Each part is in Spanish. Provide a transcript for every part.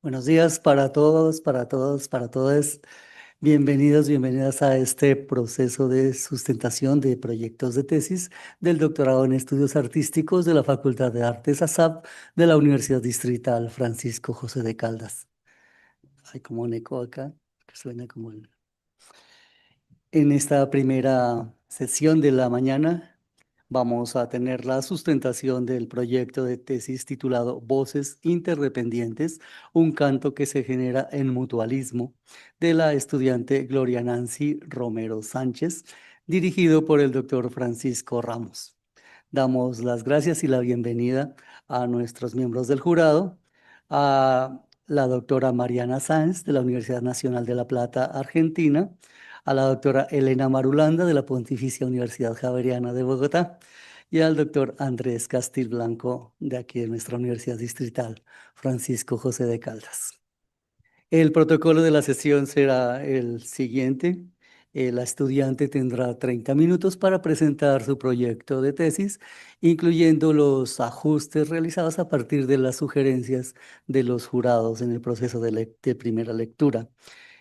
Buenos días para todos, para todos, para todas. Bienvenidos, bienvenidas a este proceso de sustentación de proyectos de tesis del doctorado en estudios artísticos de la Facultad de Artes ASAP de la Universidad Distrital Francisco José de Caldas. Hay como un eco acá que suena como En esta primera sesión de la mañana vamos a tener la sustentación del proyecto de tesis titulado Voces Interdependientes, un canto que se genera en mutualismo, de la estudiante Gloria Nancy Romero Sánchez, dirigido por el doctor Francisco Ramos. Damos las gracias y la bienvenida a nuestros miembros del jurado, a la doctora Mariana Sáenz de la Universidad Nacional de La Plata, Argentina, a la doctora Elena Marulanda de la Pontificia Universidad Javeriana de Bogotá y al doctor Andrés Castilblanco de aquí de nuestra Universidad Distrital, Francisco José de Caldas. El protocolo de la sesión será el siguiente. La estudiante tendrá 30 minutos para presentar su proyecto de tesis, incluyendo los ajustes realizados a partir de las sugerencias de los jurados en el proceso de primera lectura.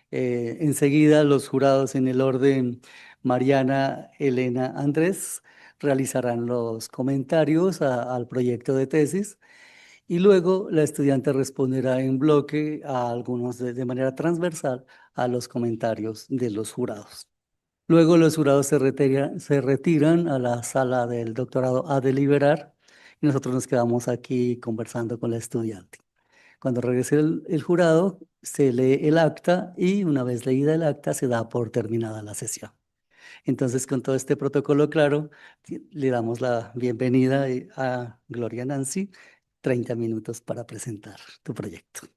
Enseguida, los jurados en el orden Mariana, Elena, Andrés realizarán los comentarios al proyecto de tesis y luego la estudiante responderá en bloque a algunos de manera transversal a los comentarios de los jurados. Luego los jurados se retiran a la sala del doctorado a deliberar y nosotros nos quedamos aquí conversando con la estudiante. Cuando regrese el jurado, se lee el acta y una vez leída el acta se da por terminada la sesión. Entonces, con todo este protocolo claro, le damos la bienvenida a Gloria Nancy, 30 minutos para presentar tu proyecto.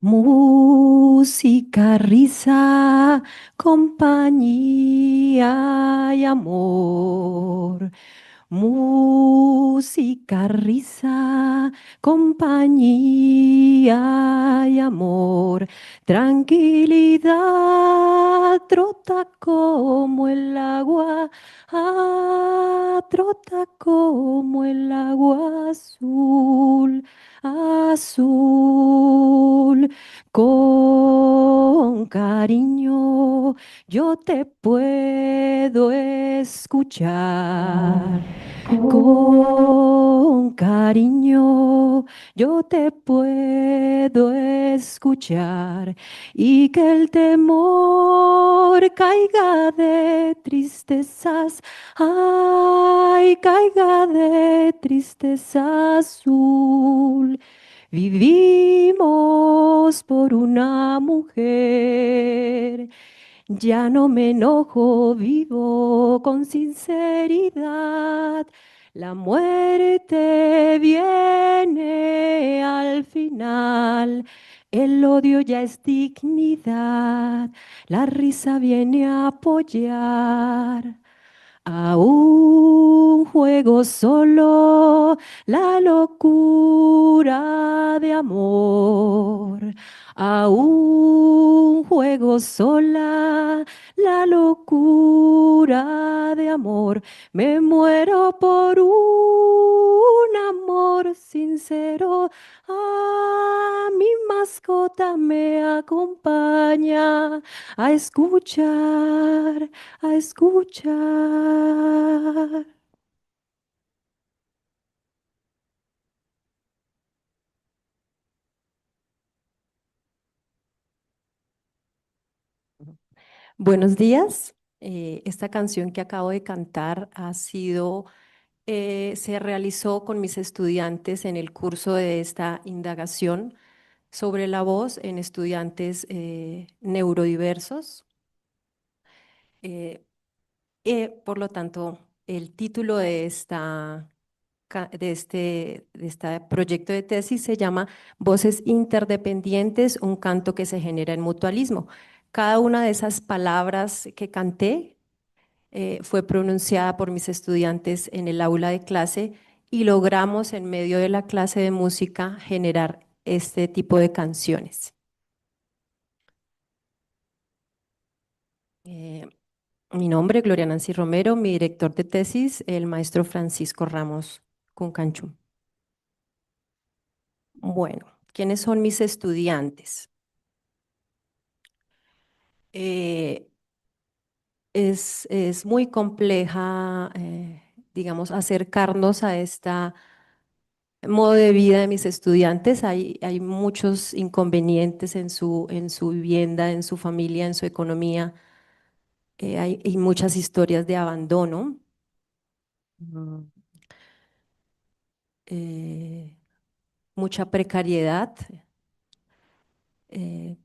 Música, risa, compañía y amor. Música, risa, compañía y amor. Tranquilidad, trota como el agua, trota como el agua azul, azul. Con cariño yo te puedo escuchar. Con cariño yo te puedo escuchar y que el temor caiga de tristezas, ay, caiga de tristeza azul. Vivimos por una mujer. Ya no me enojo, vivo con sinceridad. La muerte viene al final. El odio ya es dignidad. La risa viene a apoyar. A un juego solo, la locura de amor. A un juego sola, la locura de amor. Me muero por un amor sincero. Mi mascota me acompaña a escuchar, a escuchar. Buenos días. Esta canción que acabo de cantar se realizó con mis estudiantes en el curso de esta indagación sobre la voz en estudiantes neurodiversos. Eh, por lo tanto, el título de de este proyecto de tesis se llama Voces interdependientes, un canto que se genera en mutualismo. Cada una de esas palabras que canté fue pronunciada por mis estudiantes en el aula de clase y logramos en medio de la clase de música generar este tipo de canciones. Eh, Mi nombre, Gloria Nancy Romero, mi director de tesis, el maestro Francisco Ramos Cuncanchum. Bueno, ¿quiénes son mis estudiantes? Eh, es muy compleja, digamos, acercarnos a este modo de vida de mis estudiantes. Hay muchos inconvenientes en su vivienda, en su familia, en su economía. Hay muchas historias de abandono. Mm. eh, Mucha precariedad. eh,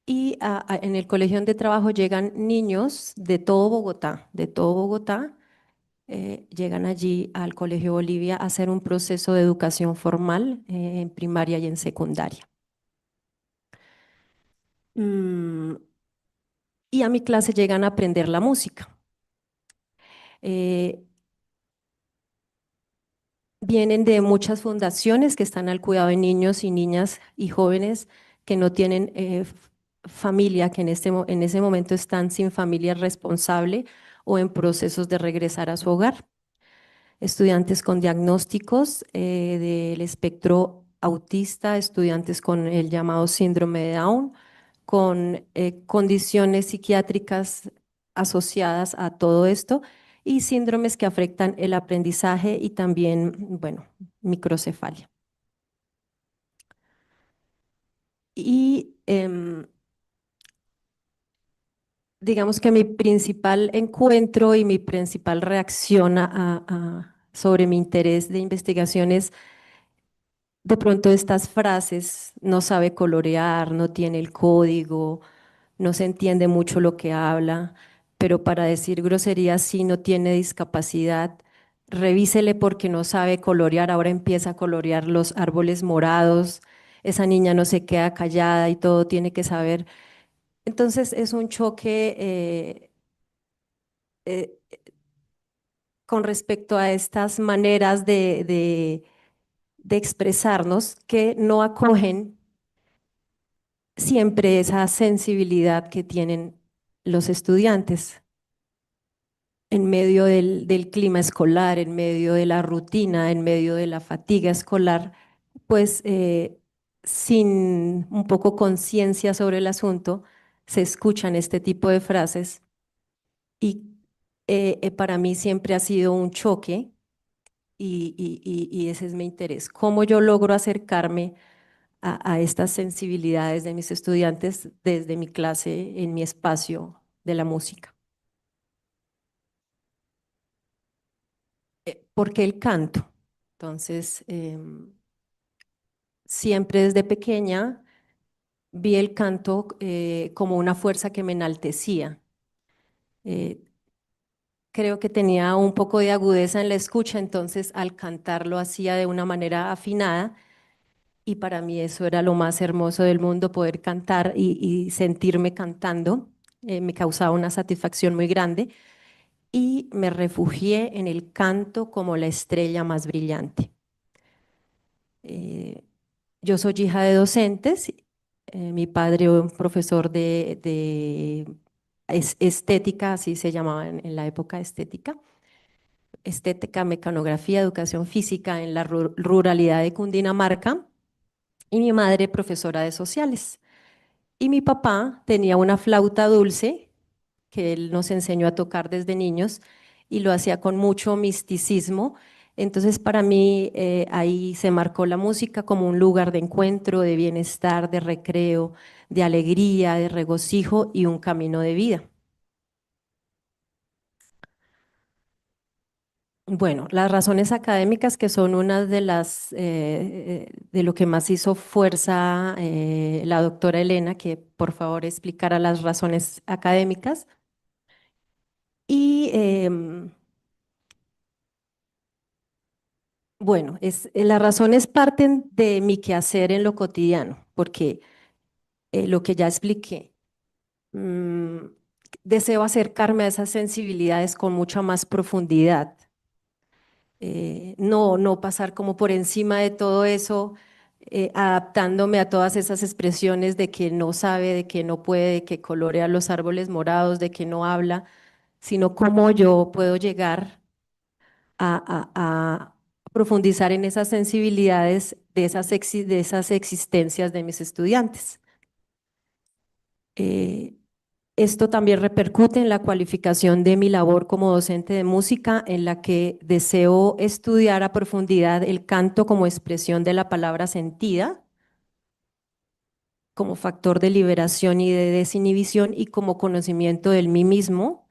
y en el colegio de trabajo llegan niños de todo Bogotá, llegan allí al Colegio Bolivia a hacer un proceso de educación formal en primaria y en secundaria. Mm, y a mi clase llegan a aprender la música. Eh, Vienen de muchas fundaciones que están al cuidado de niños y niñas y jóvenes que no tienen familia, que en ese momento están sin familia responsable o en procesos de regresar a su hogar. Estudiantes con diagnósticos del espectro autista, estudiantes con el llamado síndrome de Down, con condiciones psiquiátricas asociadas a todo esto y síndromes que afectan el aprendizaje y también, bueno, microcefalia. Y digamos que mi principal encuentro y mi principal reacción sobre mi interés de investigación es de pronto estas frases: no sabe colorear, no tiene el código, no se entiende mucho lo que habla, pero para decir groserías sí, no tiene discapacidad. Revísele porque no sabe colorear, ahora empieza a colorear los árboles morados, esa niña no se queda callada y todo tiene que saber. Entonces es un choque eh, con respecto a estas maneras de expresarnos que no acogen siempre esa sensibilidad que tienen los estudiantes en medio del clima escolar, en medio de la rutina, en medio de la fatiga escolar, pues sin un poco conciencia sobre el asunto, se escuchan este tipo de frases y para mí siempre ha sido un choque y ese es mi interés. ¿Cómo yo logro acercarme a estas sensibilidades de mis estudiantes desde mi clase, en mi espacio de la música? Porque el canto. Entonces, siempre desde pequeña vi el canto como una fuerza que me enaltecía. Eh, Creo que tenía un poco de agudeza en la escucha, entonces al cantar lo hacía de una manera afinada y para mí eso era lo más hermoso del mundo, poder cantar y sentirme cantando. Me causaba una satisfacción muy grande y me refugié en el canto como la estrella más brillante. Eh, yo soy hija de docentes, mi padre un profesor de estética, así se llamaba en la época estética, estética, mecanografía, educación física en la ruralidad de Cundinamarca, y mi madre profesora de sociales. Y mi papá tenía una flauta dulce que él nos enseñó a tocar desde niños y lo hacía con mucho misticismo. Entonces para mí ahí se marcó la música como un lugar de encuentro, de bienestar, de recreo, de alegría, de regocijo y un camino de vida. Bueno, las razones académicas que son una de las de lo que más hizo fuerza la doctora Elena, que por favor explicara las razones académicas. Y bueno, las razones parten de mi quehacer en lo cotidiano, porque lo que ya expliqué, mm, deseo acercarme a esas sensibilidades con mucha más profundidad, no pasar como por encima de todo eso, adaptándome a todas esas expresiones de que no sabe, de que no puede, de que colorea los árboles morados, de que no habla, sino cómo yo puedo llegar a profundizar en esas sensibilidades de esas existencias de mis estudiantes. Eh, Esto también repercute en la cualificación de mi labor como docente de música, en la que deseo estudiar a profundidad el canto como expresión de la palabra sentida, como factor de liberación y de desinhibición y como conocimiento del mí mismo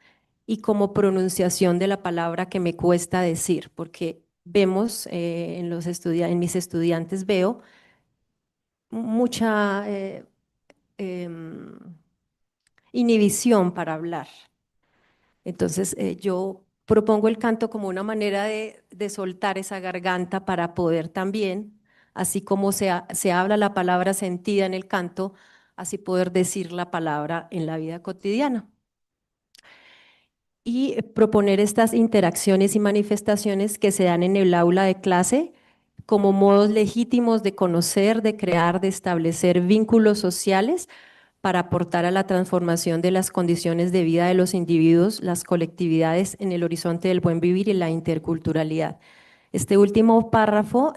y como pronunciación de la palabra que me cuesta decir, porque vemos en mis estudiantes veo mucha em, inhibición para hablar. Entonces, yo propongo el canto como una manera de soltar esa garganta para poder también, así como se habla la palabra sentida en el canto, así poder decir la palabra en la vida cotidiana. Y proponer estas interacciones y manifestaciones que se dan en el aula de clase como modos legítimos de conocer, de crear, de establecer vínculos sociales para aportar a la transformación de las condiciones de vida de los individuos, las colectividades en el horizonte del buen vivir y la interculturalidad. Este último párrafo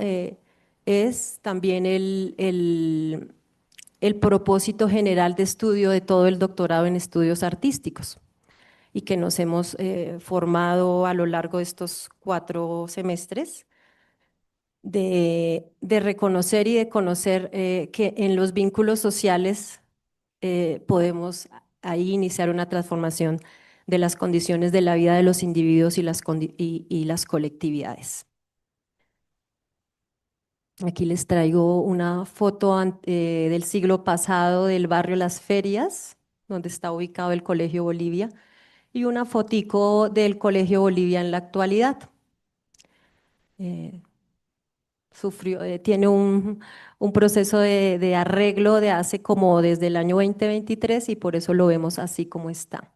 es también el propósito general de estudio de todo el doctorado en estudios artísticos y que nos hemos formado a lo largo de estos 4 semestres de reconocer y de conocer que en los vínculos sociales podemos ahí iniciar una transformación de las condiciones de la vida de los individuos y las colectividades. Aquí les traigo una foto del siglo pasado del barrio Las Ferias, donde está ubicado el Colegio Bolivia, y una fotico del Colegio Bolivia en la actualidad. Eh, tiene un proceso de arreglo de hace como desde el año 2023 y por eso lo vemos así como está.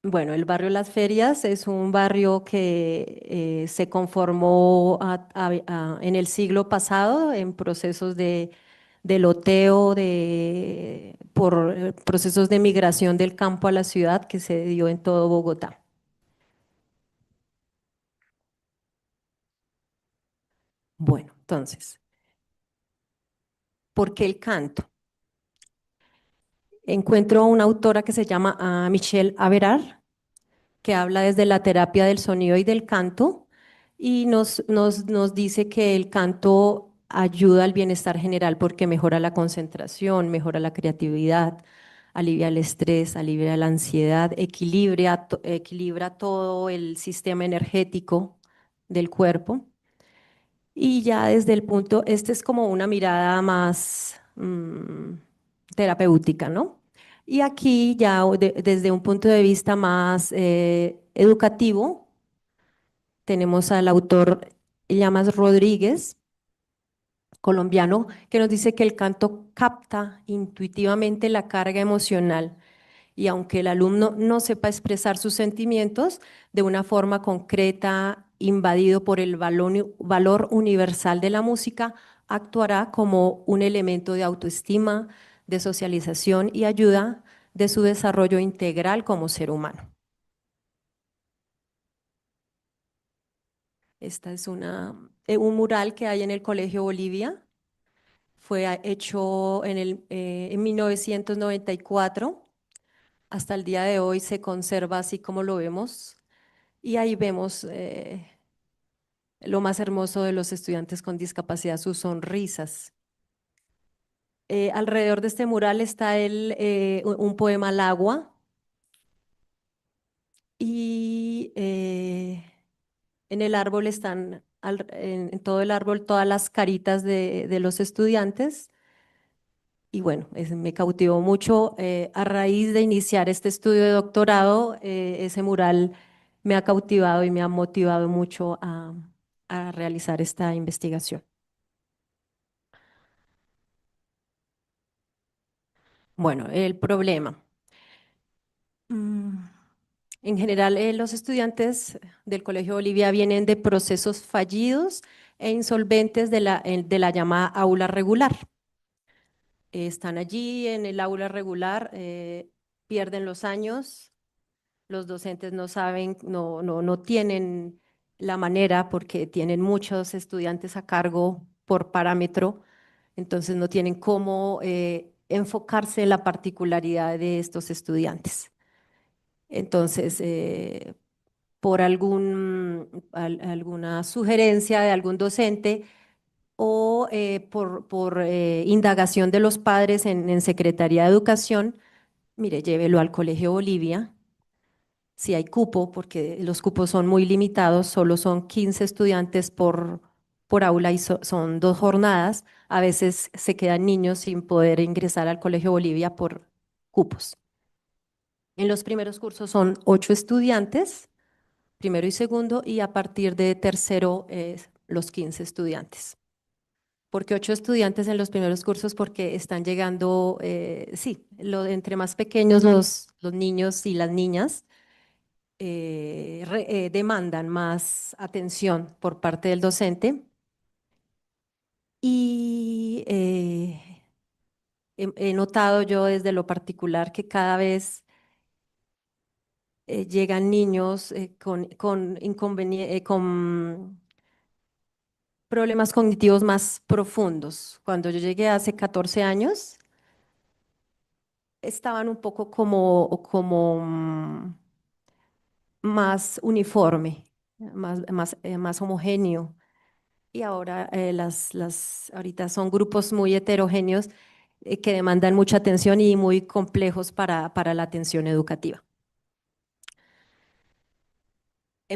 Bueno, el barrio Las Ferias es un barrio que se conformó en el siglo pasado en procesos de loteo, por procesos de migración del campo a la ciudad que se dio en todo Bogotá. Bueno, entonces, ¿por qué el canto? Encuentro una autora que se llama Michelle Averard, que habla desde la terapia del sonido y del canto y nos dice que el canto ayuda al bienestar general porque mejora la concentración, mejora la creatividad, alivia el estrés, alivia la ansiedad, equilibra todo el sistema energético del cuerpo. Y ya desde el punto, este es como una mirada más terapéutica, ¿no? Y aquí ya desde un punto de vista más educativo, tenemos al autor Llamas Rodríguez, colombiano, que nos dice que el canto capta intuitivamente la carga emocional y aunque el alumno no sepa expresar sus sentimientos de una forma concreta, invadido por el valor universal de la música, actuará como un elemento de autoestima, de socialización y ayuda de su desarrollo integral como ser humano. Esta es un mural que hay en el Colegio Bolivia. Fue hecho en 1994. Hasta el día de hoy se conserva así como lo vemos. Y ahí vemos lo más hermoso de los estudiantes con discapacidad, sus sonrisas. Alrededor de este mural está un poema al agua y en el árbol están, en todo el árbol, todas las caritas de los estudiantes. Y bueno, me cautivó mucho. A raíz de iniciar este estudio de doctorado, ese mural me ha cautivado y me ha motivado mucho a realizar esta investigación. Bueno, el problema. Mm, En general, los estudiantes del Colegio Bolivia vienen de procesos fallidos e insolventes de la llamada aula regular. Están allí en el aula regular, pierden los años, los docentes no saben, no tienen la manera porque tienen muchos estudiantes a cargo por parámetro, entonces no tienen cómo enfocarse en la particularidad de estos estudiantes. Entonces, por alguna sugerencia de algún docente o por indagación de los padres en Secretaría de Educación, mire, llévelo al Colegio Bolivia, si hay cupo, porque los cupos son muy limitados, solo son 15 estudiantes por aula y son 2 jornadas, a veces se quedan niños sin poder ingresar al Colegio Bolivia por cupos. En los primeros cursos son 8 estudiantes, primero y segundo, y a partir de tercero los 15 estudiantes. ¿Por qué 8 estudiantes en los primeros cursos? Porque están llegando, sí, entre más pequeños los niños y las niñas demandan más atención por parte del docente. Y he notado yo desde lo particular que cada vez llegan niños con problemas cognitivos más profundos. Cuando yo llegué hace 14 años, estaban un poco como más uniforme, más homogéneo. Y ahora ahorita son grupos muy heterogéneos que demandan mucha atención y muy complejos para la atención educativa.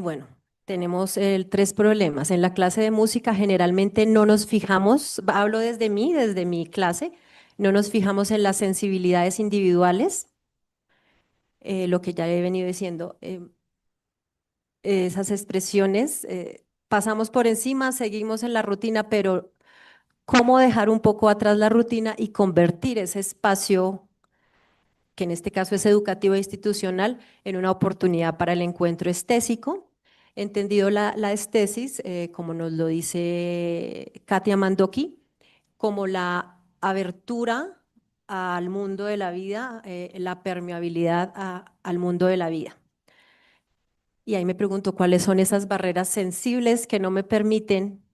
Bueno, tenemos 3 problemas. En la clase de música generalmente no nos fijamos, hablo desde mi clase, no nos fijamos en las sensibilidades individuales, lo que ya he venido diciendo, esas expresiones, pasamos por encima, seguimos en la rutina, pero cómo dejar un poco atrás la rutina y convertir ese espacio, que en este caso es educativo e institucional, en una oportunidad para el encuentro estésico. Entendido la estesis, como nos lo dice Katia Mandoki, como la abertura al mundo de la vida, la permeabilidad al mundo de la vida. Y ahí me pregunto cuáles son esas barreras sensibles que no me permiten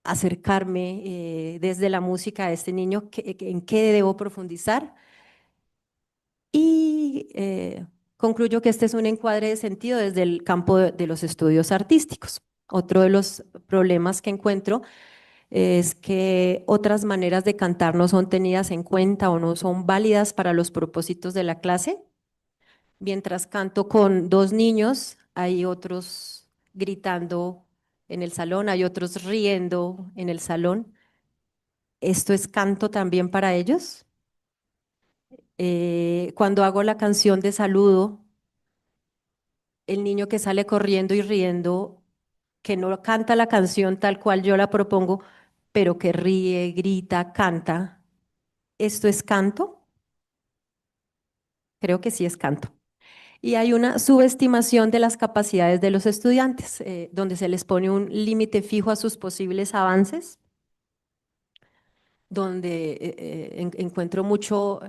acercarme desde la música a este niño, en qué debo profundizar. Y concluyo que este es un encuadre de sentido desde el campo de los estudios artísticos. Otro de los problemas que encuentro es que otras maneras de cantar no son tenidas en cuenta o no son válidas para los propósitos de la clase. Mientras canto con 2 niños, hay otros gritando en el salón, hay otros riendo en el salón. ¿Esto es canto también para ellos? Cuando hago la canción de saludo, el niño que sale corriendo y riendo, que no canta la canción tal cual yo la propongo, pero que ríe, grita, canta, ¿esto es canto? Creo que sí es canto. Y hay una subestimación de las capacidades de los estudiantes, donde se les pone un límite fijo a sus posibles avances, donde encuentro mucho,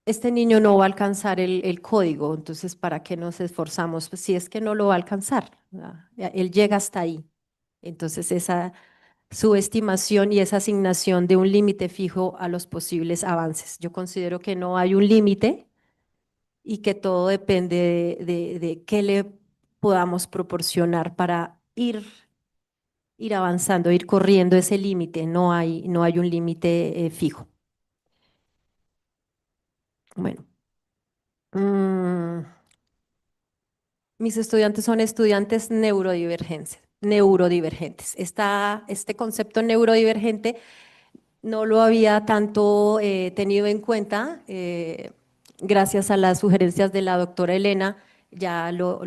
este niño no va a alcanzar el código, entonces ¿para qué nos esforzamos? Pues si es que no lo va a alcanzar, ¿verdad? Él llega hasta ahí. Entonces esa subestimación y esa asignación de un límite fijo a los posibles avances. Yo considero que no hay un límite y que todo depende de qué le podamos proporcionar para ir avanzando, ir corriendo ese límite. No hay un límite fijo. Bueno, mm, mis estudiantes son estudiantes neurodivergentes. Este concepto neurodivergente no lo había tanto tenido en cuenta. Gracias a las sugerencias de la doctora Elena, ya lo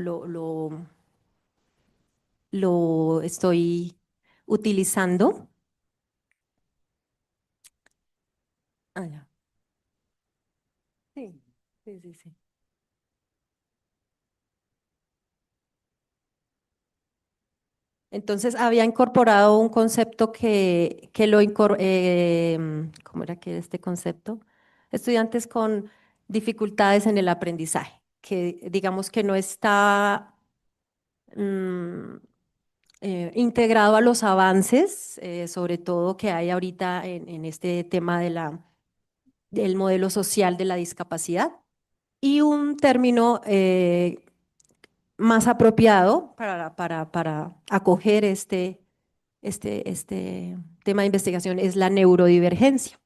estoy utilizando. Ah, ya. Sí, sí, sí, sí. Entonces había incorporado un concepto ¿cómo era que era este concepto? Estudiantes con dificultades en el aprendizaje, que digamos que no está mm, integrado a los avances, sobre todo que hay ahorita en este tema del modelo social de la discapacidad, y un término más apropiado para acoger este tema de investigación es la neurodivergencia.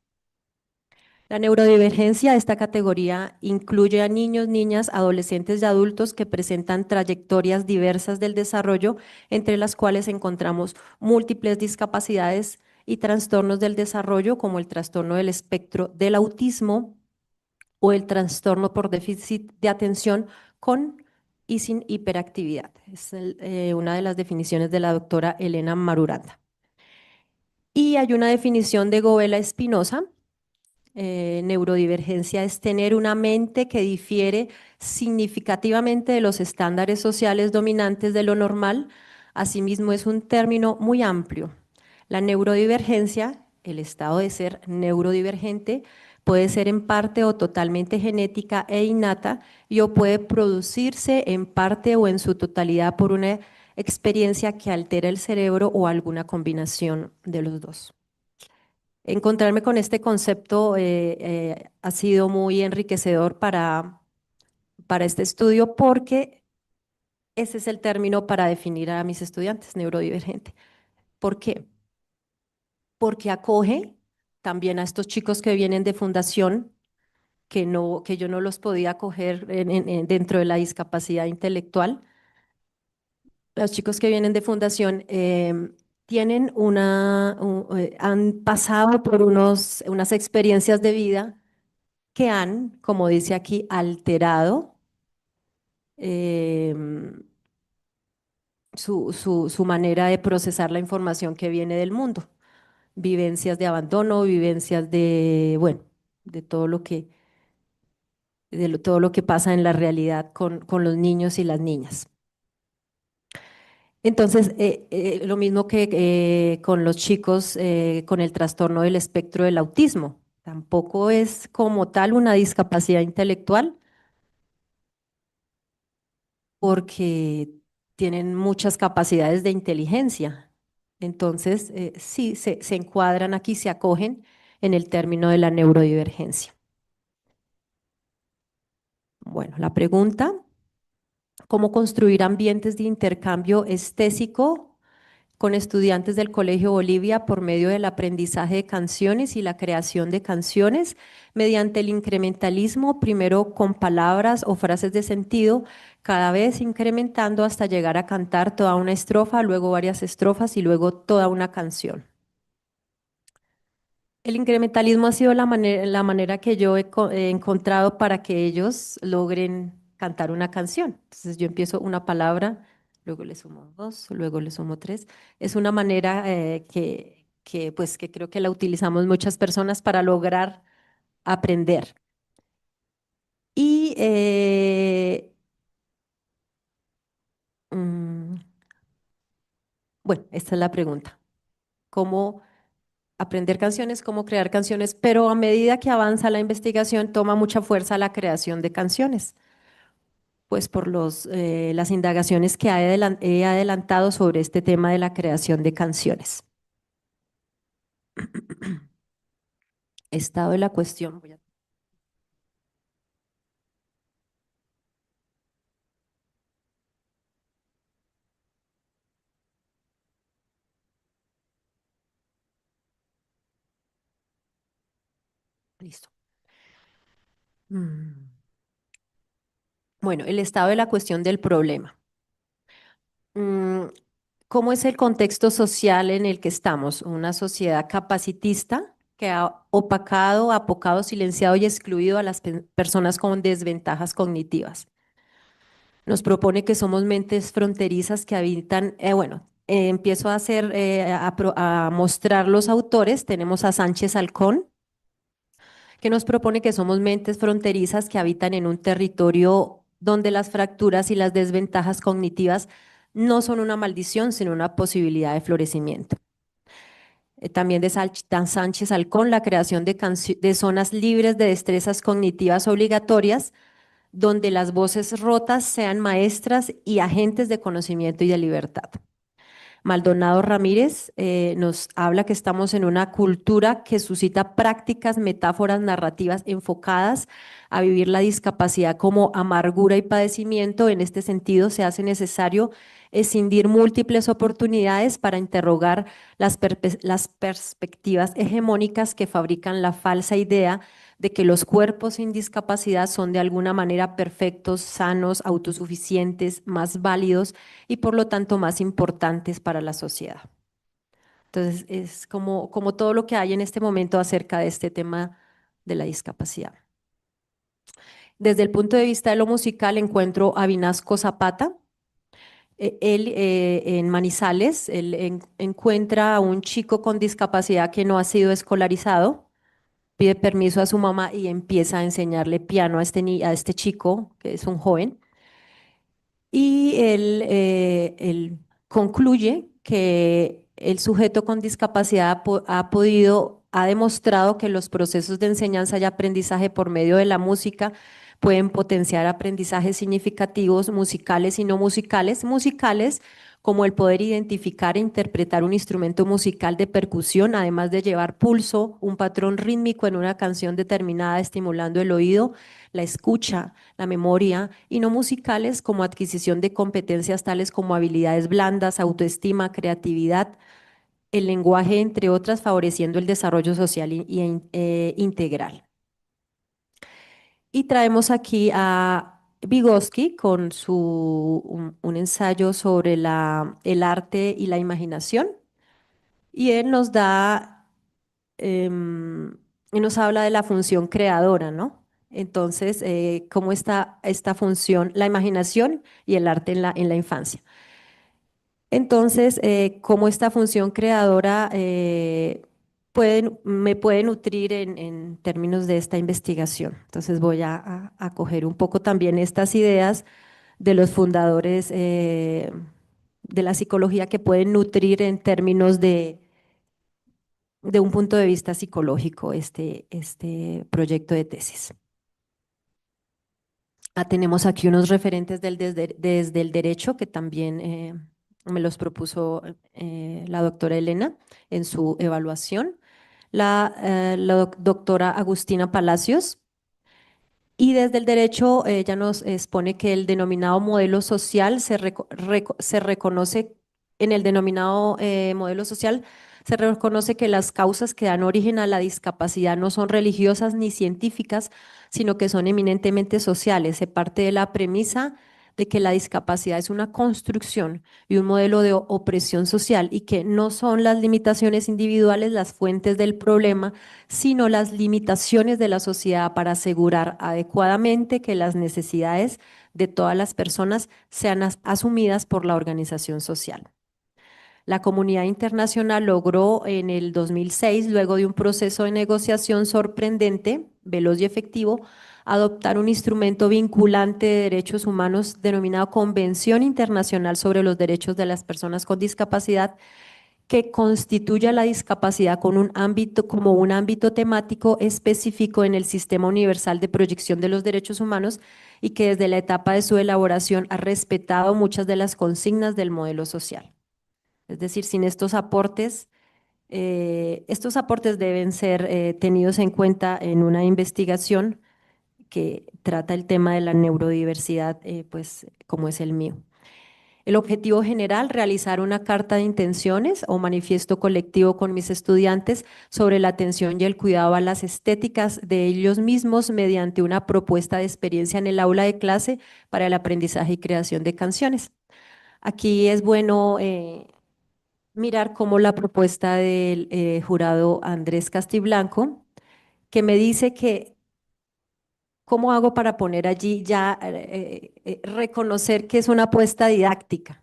La neurodivergencia, esta categoría incluye a niños, niñas, adolescentes y adultos que presentan trayectorias diversas del desarrollo, entre las cuales encontramos múltiples discapacidades y trastornos del desarrollo, como el trastorno del espectro del autismo o el trastorno por déficit de atención con y sin hiperactividad. Es una de las definiciones de la doctora Elena Maruranda. Y hay una definición de Govela Espinosa. Neurodivergencia es tener una mente que difiere significativamente de los estándares sociales dominantes de lo normal. Asimismo, es un término muy amplio. La neurodivergencia, el estado de ser neurodivergente, puede ser en parte o totalmente genética e innata y o puede producirse en parte o en su totalidad por una experiencia que altera el cerebro o alguna combinación de los dos. Encontrarme con este concepto ha sido muy enriquecedor para este estudio porque ese es el término para definir a mis estudiantes, neurodivergente. ¿Por qué? Porque acoge también a estos chicos que vienen de fundación, que yo no los podía acoger dentro de la discapacidad intelectual. Los chicos que vienen de fundación tienen han pasado por unas experiencias de vida que han, como dice aquí, alterado em, su manera de procesar la información que viene del mundo. Vivencias de abandono, vivencias de, bueno, de todo lo todo lo que pasa en la realidad con los niños y las niñas. Entonces, lo mismo que con los chicos con el trastorno del espectro del autismo. Tampoco es como tal una discapacidad intelectual, porque tienen muchas capacidades de inteligencia. Entonces, sí, se encuadran aquí, se acogen en el término de la neurodivergencia. Bueno, la pregunta, ¿cómo construir ambientes de intercambio estésico con estudiantes del Colegio Bolivia por medio del aprendizaje de canciones y la creación de canciones mediante el incrementalismo, primero con palabras o frases de sentido, cada vez incrementando hasta llegar a cantar toda una estrofa, luego varias estrofas y luego toda una canción? El incrementalismo ha sido la manera que yo he encontrado para que ellos logren cantar una canción. Entonces yo empiezo una palabra, luego le sumo dos, luego le sumo tres. Es una manera pues, que creo que la utilizamos muchas personas para lograr aprender. Y mm, bueno, esta es la pregunta. ¿Cómo aprender canciones, cómo crear canciones? Pero a medida que avanza la investigación, toma mucha fuerza la creación de canciones, pues por las indagaciones que he adelantado sobre este tema de la creación de canciones. Estado de la cuestión. Listo. Mm. Bueno, el estado de la cuestión del problema. Mm, ¿Cómo es el contexto social en el que estamos? Una sociedad capacitista que ha opacado, apocado, silenciado y excluido a las personas con desventajas cognitivas. Nos propone que somos mentes fronterizas que habitan, bueno, empiezo a hacer, a mostrar los autores. Tenemos a Sánchez Halcón, que nos propone que somos mentes fronterizas que habitan en un territorio donde las fracturas y las desventajas cognitivas no son una maldición, sino una posibilidad de florecimiento. También de Dan Sánchez Alcón, la creación de zonas libres de destrezas cognitivas obligatorias, donde las voces rotas sean maestras y agentes de conocimiento y de libertad. Maldonado Ramírez nos habla que estamos en una cultura que suscita prácticas, metáforas narrativas enfocadas a vivir la discapacidad como amargura y padecimiento. En este sentido, se hace necesario escindir múltiples oportunidades para interrogar las perspectivas hegemónicas que fabrican la falsa idea de que los cuerpos sin discapacidad son de alguna manera perfectos, sanos, autosuficientes, más válidos y por lo tanto más importantes para la sociedad. Entonces, es como todo lo que hay en este momento acerca de este tema de la discapacidad. Desde el punto de vista de lo musical, encuentro a Vinasco Zapata. Él en Manizales, encuentra a un chico con discapacidad que no ha sido escolarizado, pide permiso a su mamá y empieza a enseñarle piano a este chico, que es un joven. Y él concluye que el sujeto con discapacidad ha demostrado que los procesos de enseñanza y aprendizaje por medio de la música pueden potenciar aprendizajes significativos musicales y no musicales, como el poder identificar e interpretar un instrumento musical de percusión, además de llevar pulso, un patrón rítmico en una canción determinada, estimulando el oído, la escucha, la memoria, y no musicales como adquisición de competencias tales como habilidades blandas, autoestima, creatividad, el lenguaje, entre otras, favoreciendo el desarrollo social integral. Y traemos aquí a Vygotsky con un ensayo sobre el arte y la imaginación. Y él nos y nos habla de la función creadora, ¿no? Entonces, cómo está esta función, la imaginación y el arte en la infancia. Entonces, cómo esta función creadora me puede nutrir en términos de esta investigación. Entonces, voy a coger un poco también estas ideas de los fundadores de la psicología que pueden nutrir en términos de un punto de vista psicológico este proyecto de tesis. Tenemos aquí unos referentes desde el derecho que también me los propuso la doctora Elena en su evaluación, la doctora Agustina Palacios, y desde el derecho ella nos expone que el denominado modelo social se reconoce, en el denominado modelo social se reconoce que las causas que dan origen a la discapacidad no son religiosas ni científicas, sino que son eminentemente sociales. Se parte de la premisa de que la discapacidad es una construcción y un modelo de opresión social y que no son las limitaciones individuales las fuentes del problema, sino las limitaciones de la sociedad para asegurar adecuadamente que las necesidades de todas las personas sean asumidas por la organización social. La comunidad internacional logró en el 2006, luego de un proceso de negociación sorprendente, veloz y efectivo, adoptar un instrumento vinculante de derechos humanos denominado Convención Internacional sobre los Derechos de las Personas con Discapacidad, que constituya la discapacidad como un ámbito temático específico en el Sistema Universal de Proyección de los Derechos Humanos y que desde la etapa de su elaboración ha respetado muchas de las consignas del modelo social. Es decir, sin estos aportes deben ser tenidos en cuenta en una investigación que trata el tema de la neurodiversidad, pues como es el mío. El objetivo general, realizar una carta de intenciones o manifiesto colectivo con mis estudiantes sobre la atención y el cuidado a las estéticas de ellos mismos mediante una propuesta de experiencia en el aula de clase para el aprendizaje y creación de canciones. Aquí es bueno mirar cómo la propuesta del jurado Andrés Castiblanco, que me dice que cómo hago para poner allí ya, reconocer que es una apuesta didáctica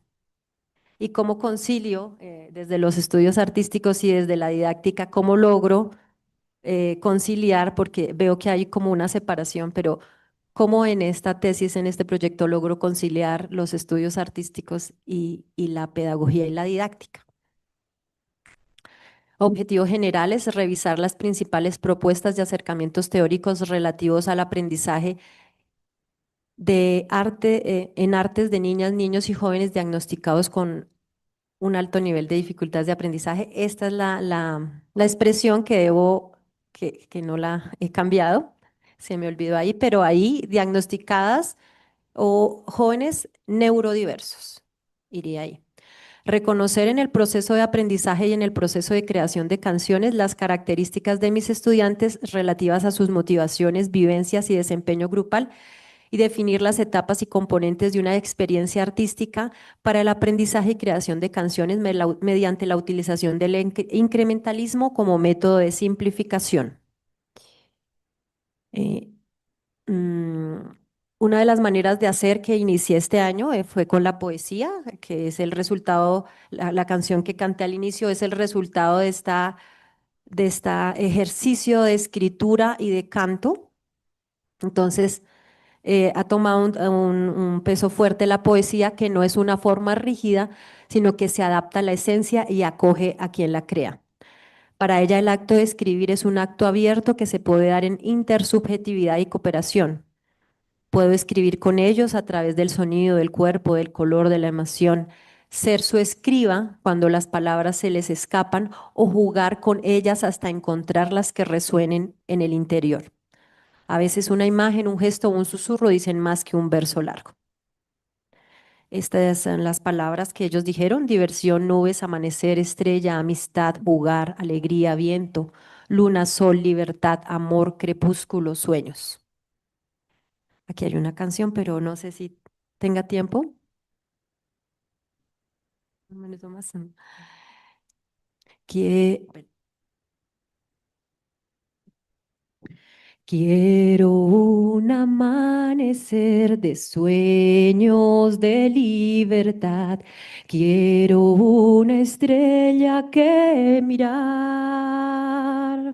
y cómo concilio desde los estudios artísticos y desde la didáctica, cómo logro conciliar, porque veo que hay como una separación, pero cómo en esta tesis, en este proyecto, logro conciliar los estudios artísticos y la pedagogía y la didáctica. Objetivos generales, revisar las principales propuestas de acercamientos teóricos relativos al aprendizaje de arte, en artes de niñas, niños y jóvenes diagnosticados con un alto nivel de dificultades de aprendizaje. Esta es la expresión que que no la he cambiado, se me olvidó ahí, pero ahí diagnosticadas o jóvenes neurodiversos, iría ahí. Reconocer en el proceso de aprendizaje y en el proceso de creación de canciones las características de mis estudiantes relativas a sus motivaciones, vivencias y desempeño grupal, y definir las etapas y componentes de una experiencia artística para el aprendizaje y creación de canciones mediante la utilización del incrementalismo como método de simplificación. Eh, mm, una de las maneras de hacer que inicié este año fue con la poesía, que es el resultado, la canción que canté al inicio es el resultado de esta ejercicio de escritura y de canto. Entonces, ha tomado un peso fuerte la poesía, que no es una forma rígida, sino que se adapta a la esencia y acoge a quien la crea. Para ella, el acto de escribir es un acto abierto que se puede dar en intersubjetividad y cooperación. Puedo escribir con ellos a través del sonido, del cuerpo, del color, de la emoción, ser su escriba cuando las palabras se les escapan o jugar con ellas hasta encontrar las que resuenen en el interior. A veces una imagen, un gesto o un susurro dicen más que un verso largo. Estas son las palabras que ellos dijeron: diversión, nubes, amanecer, estrella, amistad, jugar, alegría, viento, luna, sol, libertad, amor, crepúsculo, sueños. Aquí hay una canción, pero no sé si tenga tiempo. Un minuto más. Que quiero un amanecer de sueños de libertad. Quiero una estrella que mirar.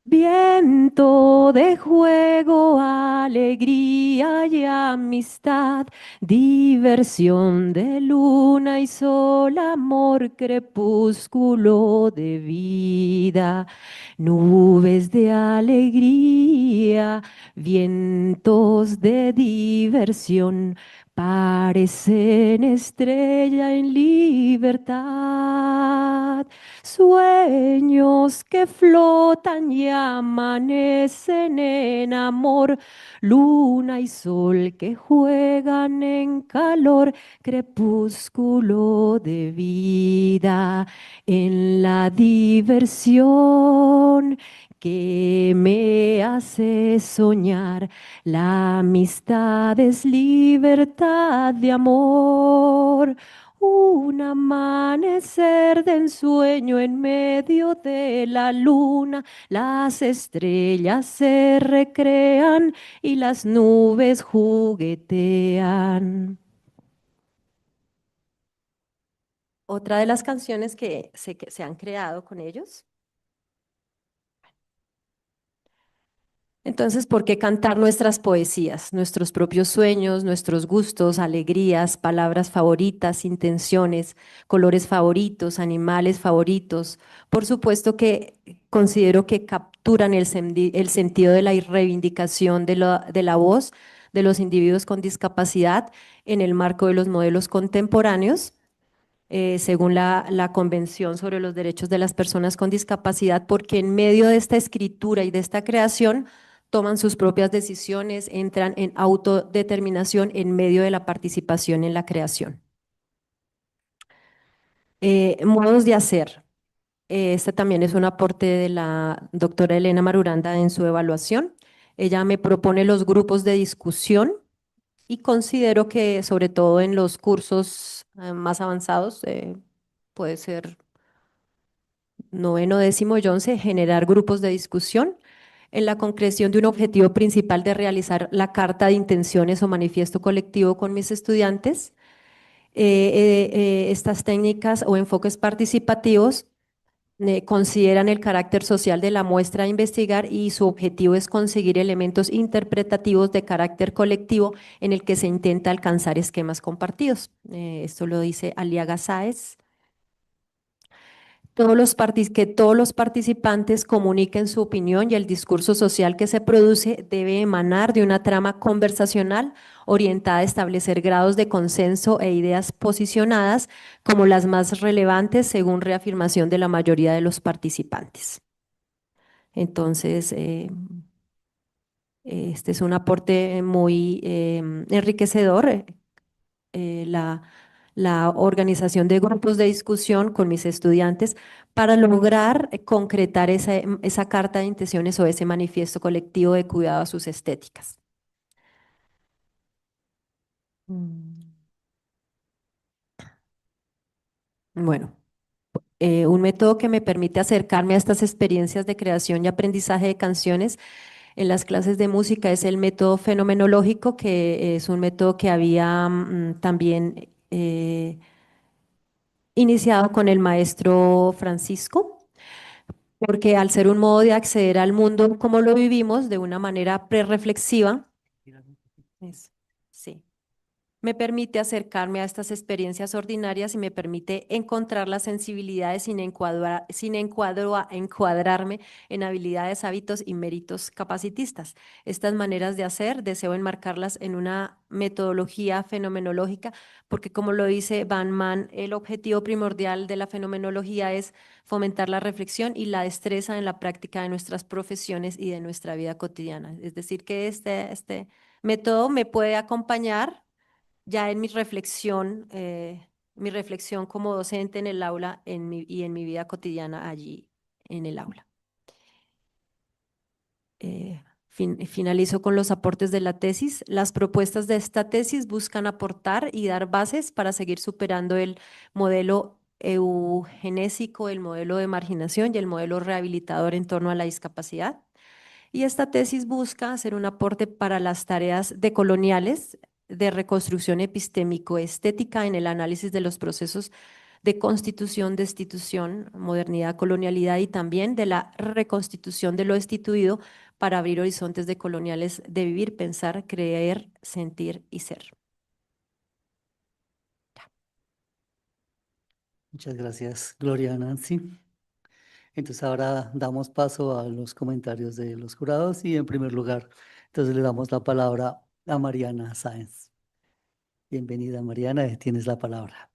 Viento de juego, alegría y amistad, diversión de luna y sol, amor, crepúsculo de vida, nubes de alegría, vientos de diversión, parecen estrella en libertad. Sueños que flotan y amanecen en amor, luna y sol que juegan en calor, crepúsculo de vida, en la diversión que me hace soñar. La amistad es libertad de amor. Un amanecer de ensueño en medio de la luna, las estrellas se recrean y las nubes juguetean. Otra de las canciones que se han creado con ellos. Entonces, ¿por qué cantar nuestras poesías, nuestros propios sueños, nuestros gustos, alegrías, palabras favoritas, intenciones, colores favoritos, animales favoritos? Por supuesto que considero que capturan el sentido de la reivindicación de la voz de los individuos con discapacidad en el marco de los modelos contemporáneos, según la Convención sobre los Derechos de las Personas con Discapacidad, porque en medio de esta escritura y de esta creación toman sus propias decisiones, entran en autodeterminación en medio de la participación en la creación. Modos de hacer. Este también es un aporte de la doctora Elena Maruranda en su evaluación. Ella me propone los grupos de discusión y considero que, sobre todo en los cursos más avanzados, puede ser noveno, décimo y once, generar grupos de discusión en la concreción de un objetivo principal de realizar la carta de intenciones o manifiesto colectivo con mis estudiantes. Estas técnicas o enfoques participativos consideran el carácter social de la muestra a investigar y su objetivo es conseguir elementos interpretativos de carácter colectivo en el que se intenta alcanzar esquemas compartidos. Esto lo dice Aliaga Sáez. Que todos los participantes comuniquen su opinión y el discurso social que se produce debe emanar de una trama conversacional orientada a establecer grados de consenso e ideas posicionadas como las más relevantes según reafirmación de la mayoría de los participantes. Entonces, este es un aporte muy enriquecedor. La organización de grupos de discusión con mis estudiantes para lograr concretar esa carta de intenciones o ese manifiesto colectivo de cuidado a sus estéticas. Bueno, un método que me permite acercarme a estas experiencias de creación y aprendizaje de canciones en las clases de música es el método fenomenológico, que es un método que había también iniciado con el maestro Francisco, porque al ser un modo de acceder al mundo como lo vivimos de una manera prerreflexiva, sí, me permite acercarme a estas experiencias ordinarias y me permite encontrar las sensibilidades encuadrarme en habilidades, hábitos y méritos capacitistas. Estas maneras de hacer deseo enmarcarlas en una metodología fenomenológica, porque como lo dice Van Man, el objetivo primordial de la fenomenología es fomentar la reflexión y la destreza en la práctica de nuestras profesiones y de nuestra vida cotidiana. Es decir, que este método me puede acompañar ya en mi reflexión como docente en el aula y en mi vida cotidiana allí en el aula. Finalizo con los aportes de la tesis. Las propuestas de esta tesis buscan aportar y dar bases para seguir superando el modelo eugenésico, el modelo de marginación y el modelo rehabilitador en torno a la discapacidad. Y esta tesis busca hacer un aporte para las tareas decoloniales de reconstrucción epistémico-estética en el análisis de los procesos de constitución, destitución, modernidad, colonialidad y también de la reconstitución de lo destituido para abrir horizontes decoloniales de vivir, pensar, creer, sentir y ser. Muchas gracias, Gloria Nancy. Entonces ahora damos paso a los comentarios de los jurados y en primer lugar, entonces le damos la palabra a Mariana Sáenz. Bienvenida, Mariana, tienes la palabra.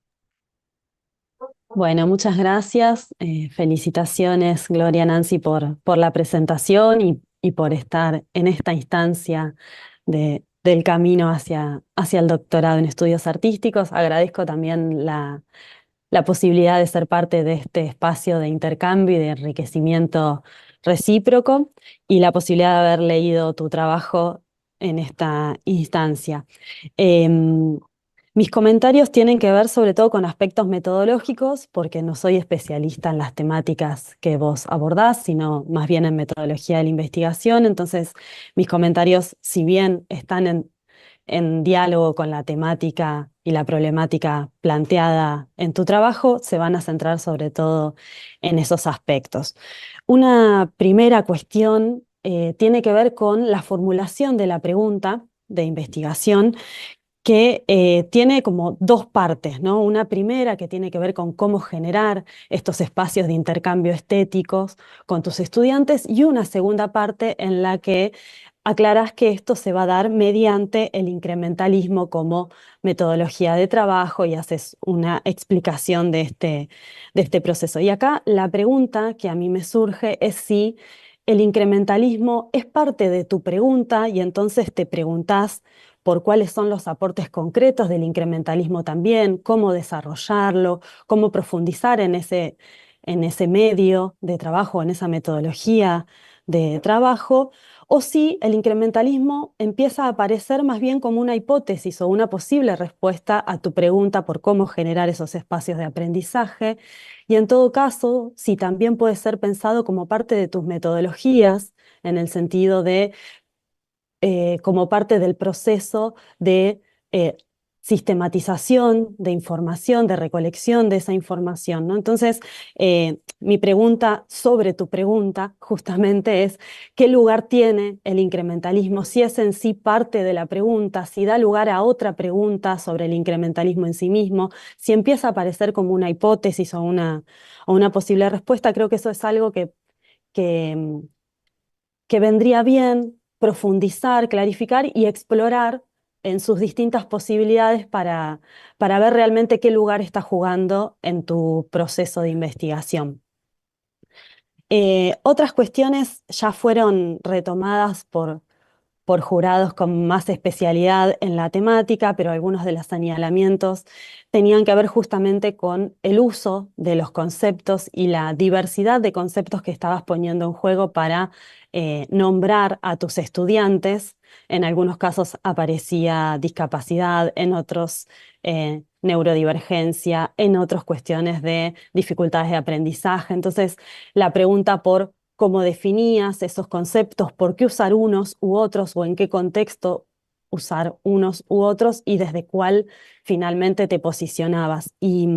Bueno, muchas gracias. Felicitaciones, Gloria Nancy, por la presentación y por estar en esta instancia del camino hacia el doctorado en estudios artísticos. Agradezco también la posibilidad de ser parte de este espacio de intercambio y de enriquecimiento recíproco y la posibilidad de haber leído tu trabajo en esta instancia. Mis comentarios tienen que ver sobre todo con aspectos metodológicos, porque no soy especialista en las temáticas que vos abordás, sino más bien en metodología de la investigación. Entonces, mis comentarios, si bien están en diálogo con la temática y la problemática planteada en tu trabajo, se van a centrar sobre todo en esos aspectos. Una primera cuestión tiene que ver con la formulación de la pregunta de investigación, que tiene como dos partes, ¿no? Una primera que tiene que ver con cómo generar estos espacios de intercambio estéticos con tus estudiantes, y una segunda parte en la que aclarás que esto se va a dar mediante el incrementalismo como metodología de trabajo y haces una explicación de este proceso. Y acá la pregunta que a mí me surge es si el incrementalismo es parte de tu pregunta y entonces te preguntás por cuáles son los aportes concretos del incrementalismo también, cómo desarrollarlo, cómo profundizar en ese medio de trabajo, en esa metodología de trabajo, o si el incrementalismo empieza a aparecer más bien como una hipótesis o una posible respuesta a tu pregunta por cómo generar esos espacios de aprendizaje, y en todo caso, si también puede ser pensado como parte de tus metodologías, en el sentido de como parte del proceso de sistematización de información, de recolección de esa información, ¿no? Entonces, mi pregunta sobre tu pregunta justamente es, ¿qué lugar tiene el incrementalismo? Si es en sí parte de la pregunta, si da lugar a otra pregunta sobre el incrementalismo en sí mismo, si empieza a aparecer como una hipótesis o una posible respuesta, creo que eso es algo que, que vendría bien profundizar, clarificar y explorar en sus distintas posibilidades para ver realmente qué lugar está jugando en tu proceso de investigación. Otras cuestiones ya fueron retomadas por jurados con más especialidad en la temática, pero algunos de los señalamientos tenían que ver justamente con el uso de los conceptos y la diversidad de conceptos que estabas poniendo en juego para nombrar a tus estudiantes. En algunos casos aparecía discapacidad, en otros neurodivergencia, en otros cuestiones de dificultades de aprendizaje. Entonces, la pregunta por cómo definías esos conceptos, por qué usar unos u otros o en qué contexto usar unos u otros y desde cuál finalmente te posicionabas. Y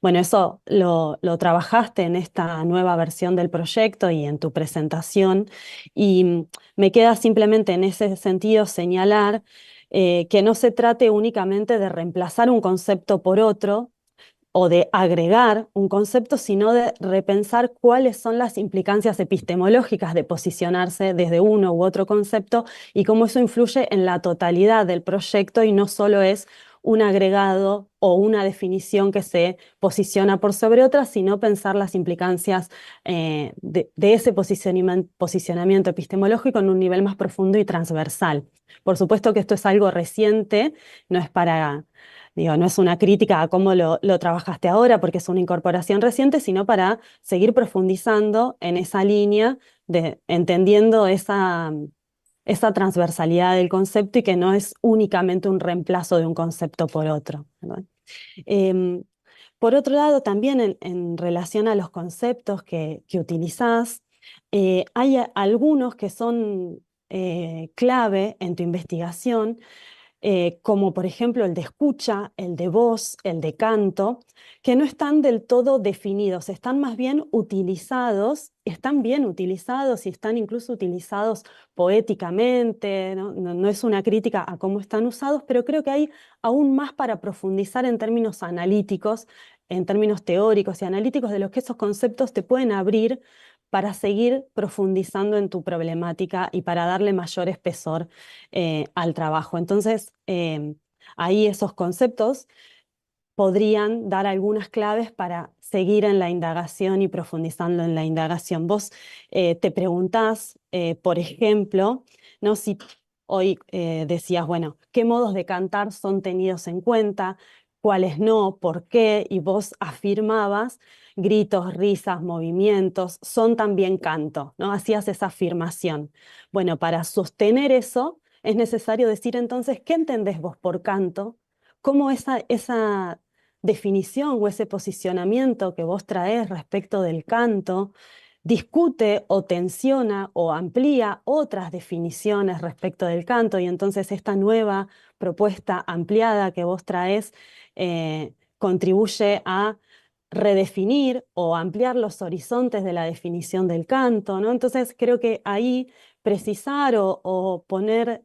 bueno, eso lo trabajaste en esta nueva versión del proyecto y en tu presentación. Y me queda simplemente en ese sentido señalar que no se trate únicamente de reemplazar un concepto por otro, o de agregar un concepto, sino de repensar cuáles son las implicancias epistemológicas de posicionarse desde uno u otro concepto y cómo eso influye en la totalidad del proyecto y no solo es un agregado o una definición que se posiciona por sobre otra, sino pensar las implicancias de ese posicionamiento epistemológico en un nivel más profundo y transversal. Por supuesto que esto es algo reciente, no es para digo, no es una crítica a cómo lo trabajaste ahora, porque es una incorporación reciente, sino para seguir profundizando en esa línea de entendiendo esa transversalidad del concepto y que no es únicamente un reemplazo de un concepto por otro, ¿no? Em, por otro lado, también en relación a los conceptos que utilizás, hay algunos que son clave en tu investigación, como por ejemplo el de escucha, el de voz, el de canto, que no están del todo definidos, están más bien utilizados, están bien utilizados y están incluso utilizados poéticamente, ¿no? No es una crítica a cómo están usados, pero creo que hay aún más para profundizar en términos analíticos, en términos teóricos y analíticos de los que esos conceptos te pueden abrir para seguir profundizando en tu problemática y para darle mayor espesor al trabajo. Entonces, ahí esos conceptos podrían dar algunas claves para seguir en la indagación y profundizando en la indagación. Vos te preguntás, por ejemplo, ¿no? Si hoy decías, bueno, ¿qué modos de cantar son tenidos en cuenta? ¿Cuáles no? ¿Por qué? Y vos afirmabas, gritos, risas, movimientos, son también canto, ¿no? Hacías esa afirmación. Bueno, para sostener eso es necesario decir entonces, ¿qué entendés vos por canto? ¿Cómo esa definición o ese posicionamiento que vos traes respecto del canto discute o tensiona o amplía otras definiciones respecto del canto y entonces esta nueva propuesta ampliada que vos traes contribuye a redefinir o ampliar los horizontes de la definición del canto, ¿no? Entonces creo que ahí precisar o poner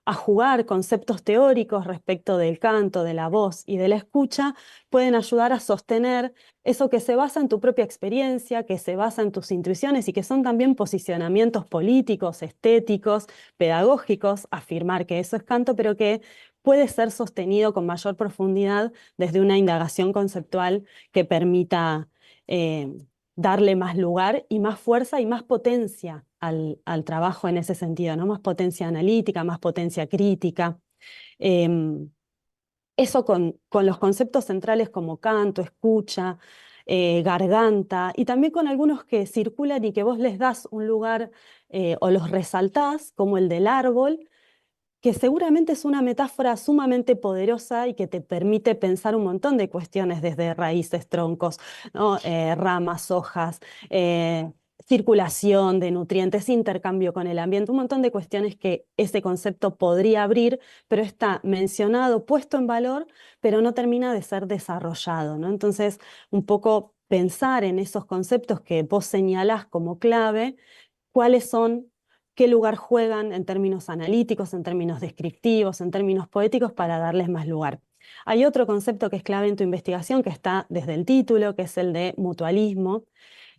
a jugar conceptos teóricos respecto del canto, de la voz y de la escucha, pueden ayudar a sostener eso que se basa en tu propia experiencia, que se basa en tus intuiciones y que son también posicionamientos políticos, estéticos, pedagógicos, afirmar que eso es canto, pero que puede ser sostenido con mayor profundidad desde una indagación conceptual que permita eh, darle más lugar y más fuerza y más potencia al trabajo en ese sentido, ¿no? Más potencia analítica, más potencia crítica. Em, Eso con los conceptos centrales como canto, escucha, garganta, y también con algunos que circulan y que vos les das un lugar o los resaltás, como el del árbol, que seguramente es una metáfora sumamente poderosa y que te permite pensar un montón de cuestiones desde raíces, troncos, ¿no? Ramas, hojas, circulación de nutrientes, intercambio con el ambiente, un montón de cuestiones que ese concepto podría abrir, pero está mencionado, puesto en valor, pero no termina de ser desarrollado, ¿no? Entonces, un poco pensar en esos conceptos que vos señalás como clave, cuáles son, qué lugar juegan en términos analíticos, en términos descriptivos, en términos poéticos, para darles más lugar. Hay otro concepto que es clave en tu investigación, que está desde el título, que es el de mutualismo,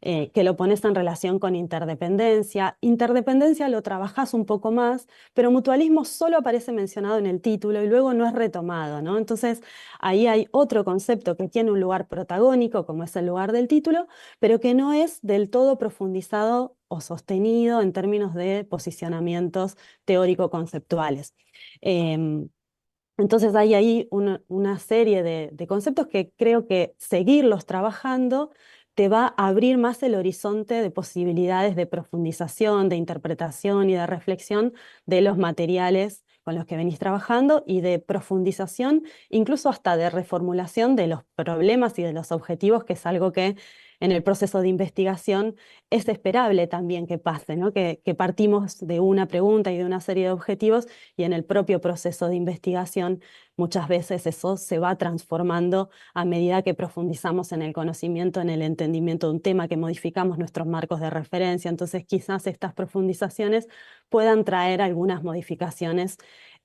que lo pones en relación con interdependencia. Interdependencia lo trabajás un poco más, pero mutualismo solo aparece mencionado en el título y luego no es retomado, ¿no? Entonces, ahí hay otro concepto que tiene un lugar protagónico, como es el lugar del título, pero que no es del todo profundizado o sostenido en términos de posicionamientos teórico-conceptuales. Entonces hay ahí una serie de conceptos que creo que seguirlos trabajando te va a abrir más el horizonte de posibilidades de profundización, de interpretación y de reflexión de los materiales con los que venís trabajando y de profundización, incluso hasta de reformulación de los problemas y de los objetivos, que es algo que en el proceso de investigación es esperable también que pase, ¿no? Que partimos de una pregunta y de una serie de objetivos y en el propio proceso de investigación muchas veces eso se va transformando a medida que profundizamos en el conocimiento, en el entendimiento de un tema, que modificamos nuestros marcos de referencia. Entonces quizás estas profundizaciones puedan traer algunas modificaciones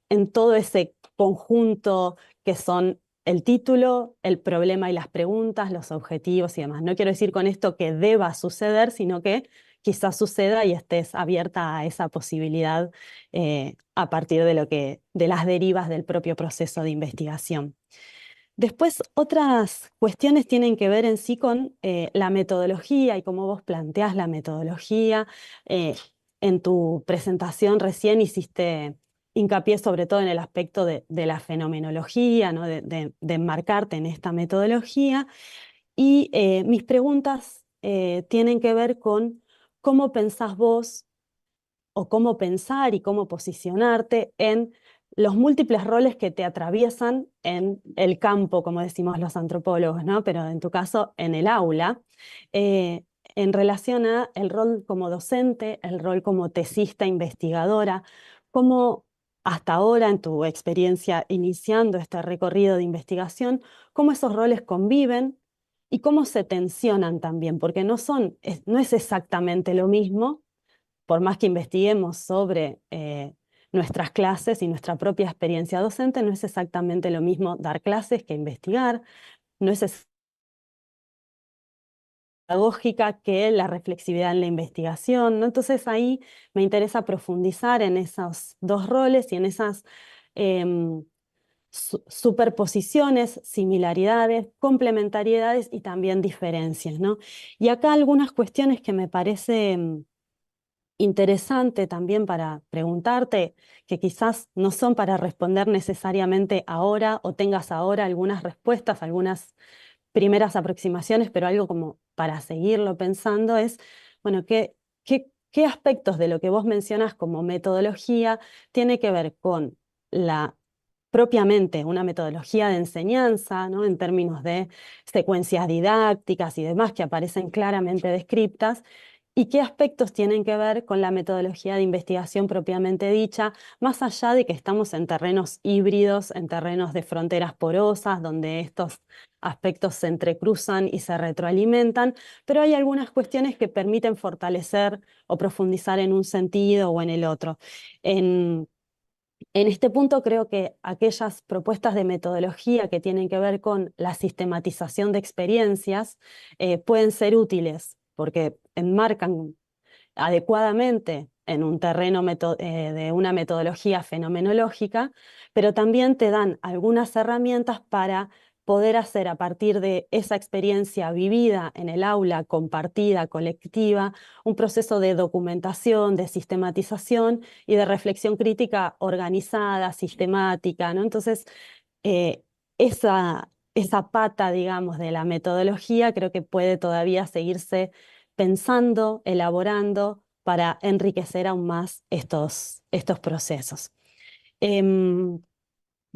en todo ese conjunto que son el título, el problema y las preguntas, los objetivos y demás. No quiero decir con esto que deba suceder, sino que quizás suceda y estés abierta a esa posibilidad a partir de las derivas del propio proceso de investigación. Después, otras cuestiones tienen que ver en sí con la metodología y cómo vos planteás la metodología. En tu presentación recién hiciste hincapié sobre todo en el aspecto de la fenomenología, ¿no? De enmarcarte en esta metodología. Y mis preguntas tienen que ver con cómo pensás vos o cómo pensar y cómo posicionarte en los múltiples roles que te atraviesan en el campo, como decimos los antropólogos, ¿no? Pero en tu caso, en el aula, en relación a el rol como docente, el rol como tesista, investigadora, cómo hasta ahora, en tu experiencia iniciando este recorrido de investigación, cómo esos roles conviven y cómo se tensionan también, porque no es exactamente lo mismo, por más que investiguemos sobre nuestras clases y nuestra propia experiencia docente, no es exactamente lo mismo dar clases que investigar, no es pedagógica que la reflexividad en la investigación, ¿no? Entonces ahí me interesa profundizar en esos dos roles y en esas superposiciones, similaridades, complementariedades y también diferencias, ¿no? Y acá algunas cuestiones que me parecen interesante también para preguntarte, que quizás no son para responder necesariamente ahora o tengas ahora algunas respuestas, algunas primeras aproximaciones, pero algo como para seguirlo pensando es, bueno, ¿qué aspectos de lo que vos mencionas como metodología tiene que ver con la propiamente una metodología de enseñanza, ¿no? En términos de secuencias didácticas y demás que aparecen claramente descriptas, y qué aspectos tienen que ver con la metodología de investigación propiamente dicha, más allá de que estamos en terrenos híbridos, en terrenos de fronteras porosas, donde estos aspectos se entrecruzan y se retroalimentan, pero hay algunas cuestiones que permiten fortalecer o profundizar en un sentido o en el otro. En este punto creo que aquellas propuestas de metodología que tienen que ver con la sistematización de experiencias pueden ser útiles porque enmarcan adecuadamente en un terreno de una metodología fenomenológica, pero también te dan algunas herramientas para poder hacer a partir de esa experiencia vivida en el aula, compartida, colectiva, un proceso de documentación, de sistematización y de reflexión crítica organizada, sistemática, ¿no? Entonces, eh, esa pata, digamos, de la metodología creo que puede todavía seguirse pensando, elaborando para enriquecer aún más estos procesos. En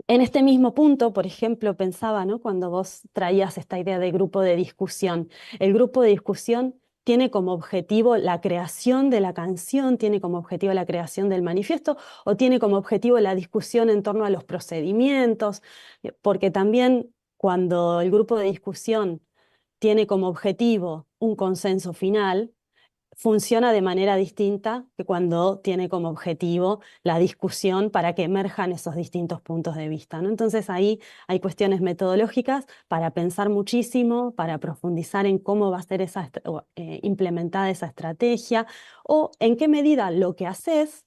este mismo punto, por ejemplo, pensaba, ¿no? Cuando vos traías esta idea de grupo de discusión, el grupo de discusión tiene como objetivo la creación de la canción, tiene como objetivo la creación del manifiesto, o tiene como objetivo la discusión en torno a los procedimientos, porque también cuando el grupo de discusión tiene como objetivo un consenso final, funciona de manera distinta que cuando tiene como objetivo la discusión para que emerjan esos distintos puntos de vista, ¿no? Entonces ahí hay cuestiones metodológicas para pensar muchísimo, para profundizar en cómo va a ser implementada esa estrategia, o en qué medida lo que haces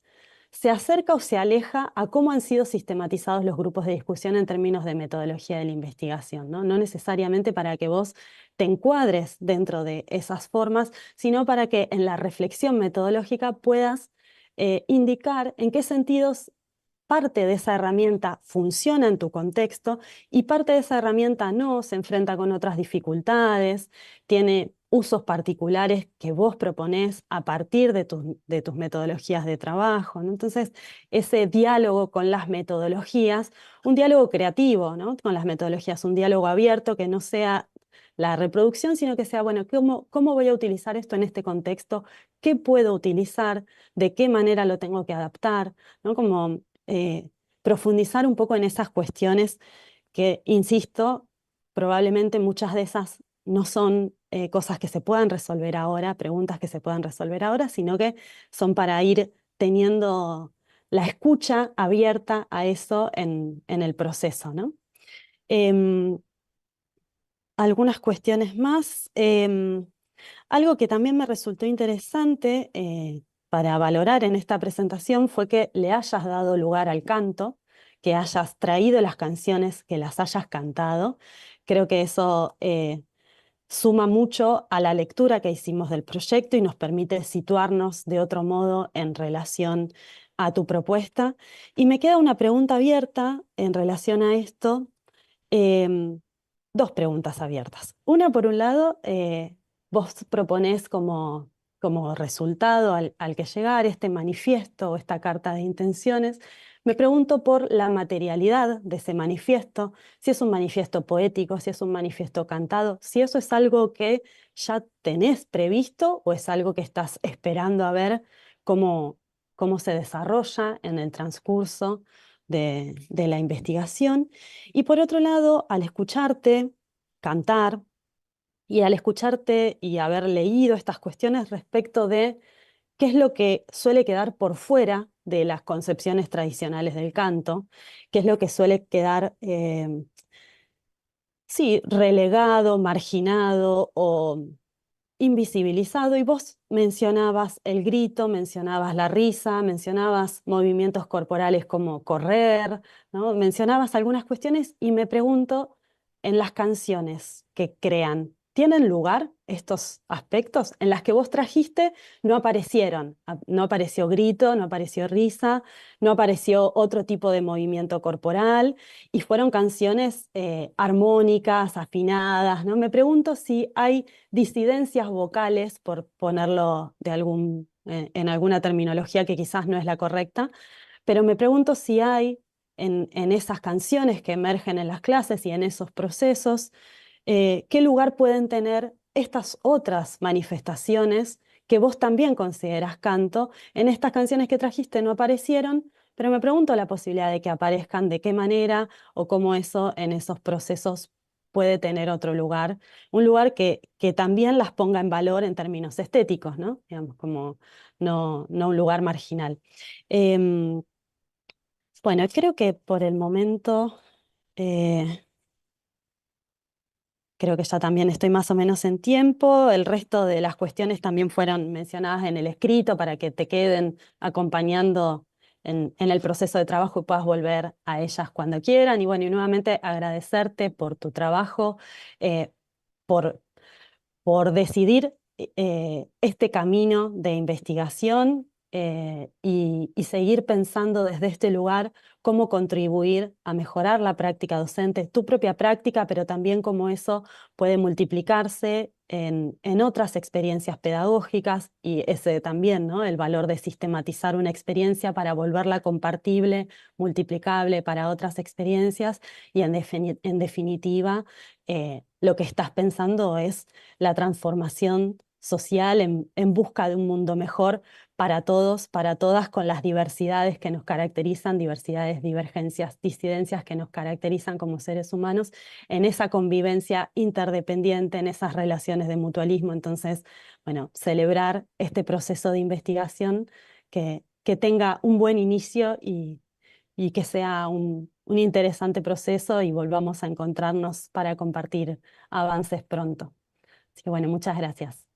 se acerca o se aleja a cómo han sido sistematizados los grupos de discusión en términos de metodología de la investigación, ¿no? No necesariamente para que vos te encuadres dentro de esas formas, sino para que en la reflexión metodológica puedas indicar en qué sentidos parte de esa herramienta funciona en tu contexto y parte de esa herramienta no, se enfrenta con otras dificultades, tiene usos particulares que vos proponés a partir de tus metodologías de trabajo, ¿no? Entonces, ese diálogo con las metodologías, un diálogo creativo, ¿no? Con las metodologías, un diálogo abierto que no sea la reproducción, sino que sea, bueno, ¿cómo voy a utilizar esto en este contexto? ¿Qué puedo utilizar? ¿De qué manera lo tengo que adaptar? ¿No? Como profundizar un poco en esas cuestiones que, insisto, probablemente muchas de esas no son cosas que se puedan resolver ahora, preguntas que se puedan resolver ahora, sino que son para ir teniendo la escucha abierta a eso en el proceso, ¿no? Em, Algunas cuestiones más. Algo que también me resultó interesante para valorar en esta presentación fue que le hayas dado lugar al canto, que hayas traído las canciones, que las hayas cantado. Creo que eso suma mucho a la lectura que hicimos del proyecto y nos permite situarnos de otro modo en relación a tu propuesta. Y me queda una pregunta abierta en relación a esto. Em, Dos preguntas abiertas. Una, por un lado, vos proponés como resultado al que llegar este manifiesto o esta carta de intenciones. Me pregunto por la materialidad de ese manifiesto, si es un manifiesto poético, si es un manifiesto cantado, si eso es algo que ya tenés previsto o es algo que estás esperando a ver cómo se desarrolla en el transcurso de la investigación. Y por otro lado, al escucharte cantar y al escucharte y haber leído estas cuestiones respecto de qué es lo que suele quedar por fuera de las concepciones tradicionales del canto, qué es lo que suele quedar, sí, relegado, marginado o invisibilizado, y vos mencionabas el grito, mencionabas la risa, mencionabas movimientos corporales como correr, ¿no? Mencionabas algunas cuestiones y me pregunto, en las canciones que crean, ¿tienen lugar estos aspectos? En las que vos trajiste no aparecieron, no apareció grito, no apareció risa, no apareció otro tipo de movimiento corporal y fueron canciones armónicas, afinadas, ¿no? Me pregunto si hay disidencias vocales, por ponerlo en alguna terminología que quizás no es la correcta, pero me pregunto si hay en esas canciones que emergen en las clases y en esos procesos, qué lugar pueden tener estas otras manifestaciones que vos también considerás canto. En estas canciones que trajiste no aparecieron, pero me pregunto la posibilidad de que aparezcan, de qué manera o cómo eso en esos procesos puede tener otro lugar, un lugar que también las ponga en valor en términos estéticos, ¿no? Digamos, como no un lugar marginal. Em, bueno, creo que por el momento, eh, creo que ya también estoy más o menos en tiempo. El resto de las cuestiones también fueron mencionadas en el escrito para que te queden acompañando en el proceso de trabajo y puedas volver a ellas cuando quieran. Y bueno, y nuevamente agradecerte por tu trabajo, eh, por decidir este camino de investigación y seguir pensando desde este lugar cómo contribuir a mejorar la práctica docente, tu propia práctica, pero también cómo eso puede multiplicarse en otras experiencias pedagógicas y ese también, ¿no? El valor de sistematizar una experiencia para volverla compartible, multiplicable para otras experiencias y en definitiva lo que estás pensando es la transformación social en busca de un mundo mejor para todos, para todas, con las diversidades que nos caracterizan, diversidades, divergencias, disidencias que nos caracterizan como seres humanos, en esa convivencia interdependiente, en esas relaciones de mutualismo. Entonces, bueno, celebrar este proceso de investigación que tenga un buen inicio y que sea un interesante proceso y volvamos a encontrarnos para compartir avances pronto. Así que bueno, muchas gracias.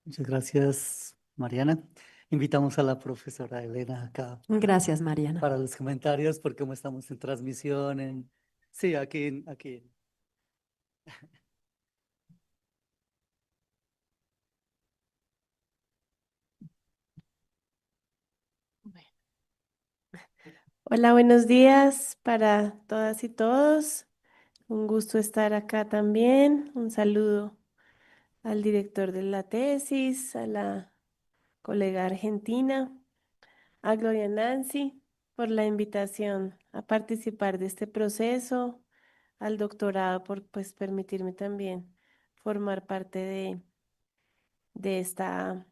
Muchas gracias, Mariana. Invitamos a la profesora Elena acá Gracias, Mariana. para los comentarios, porque como estamos en transmisión, sí, aquí. Hola, buenos días para todas y todos. Un gusto estar acá también. Un saludo al director de la tesis, a la colega argentina, a Gloria Nancy por la invitación a participar de este proceso, al doctorado por pues permitirme también formar parte de esta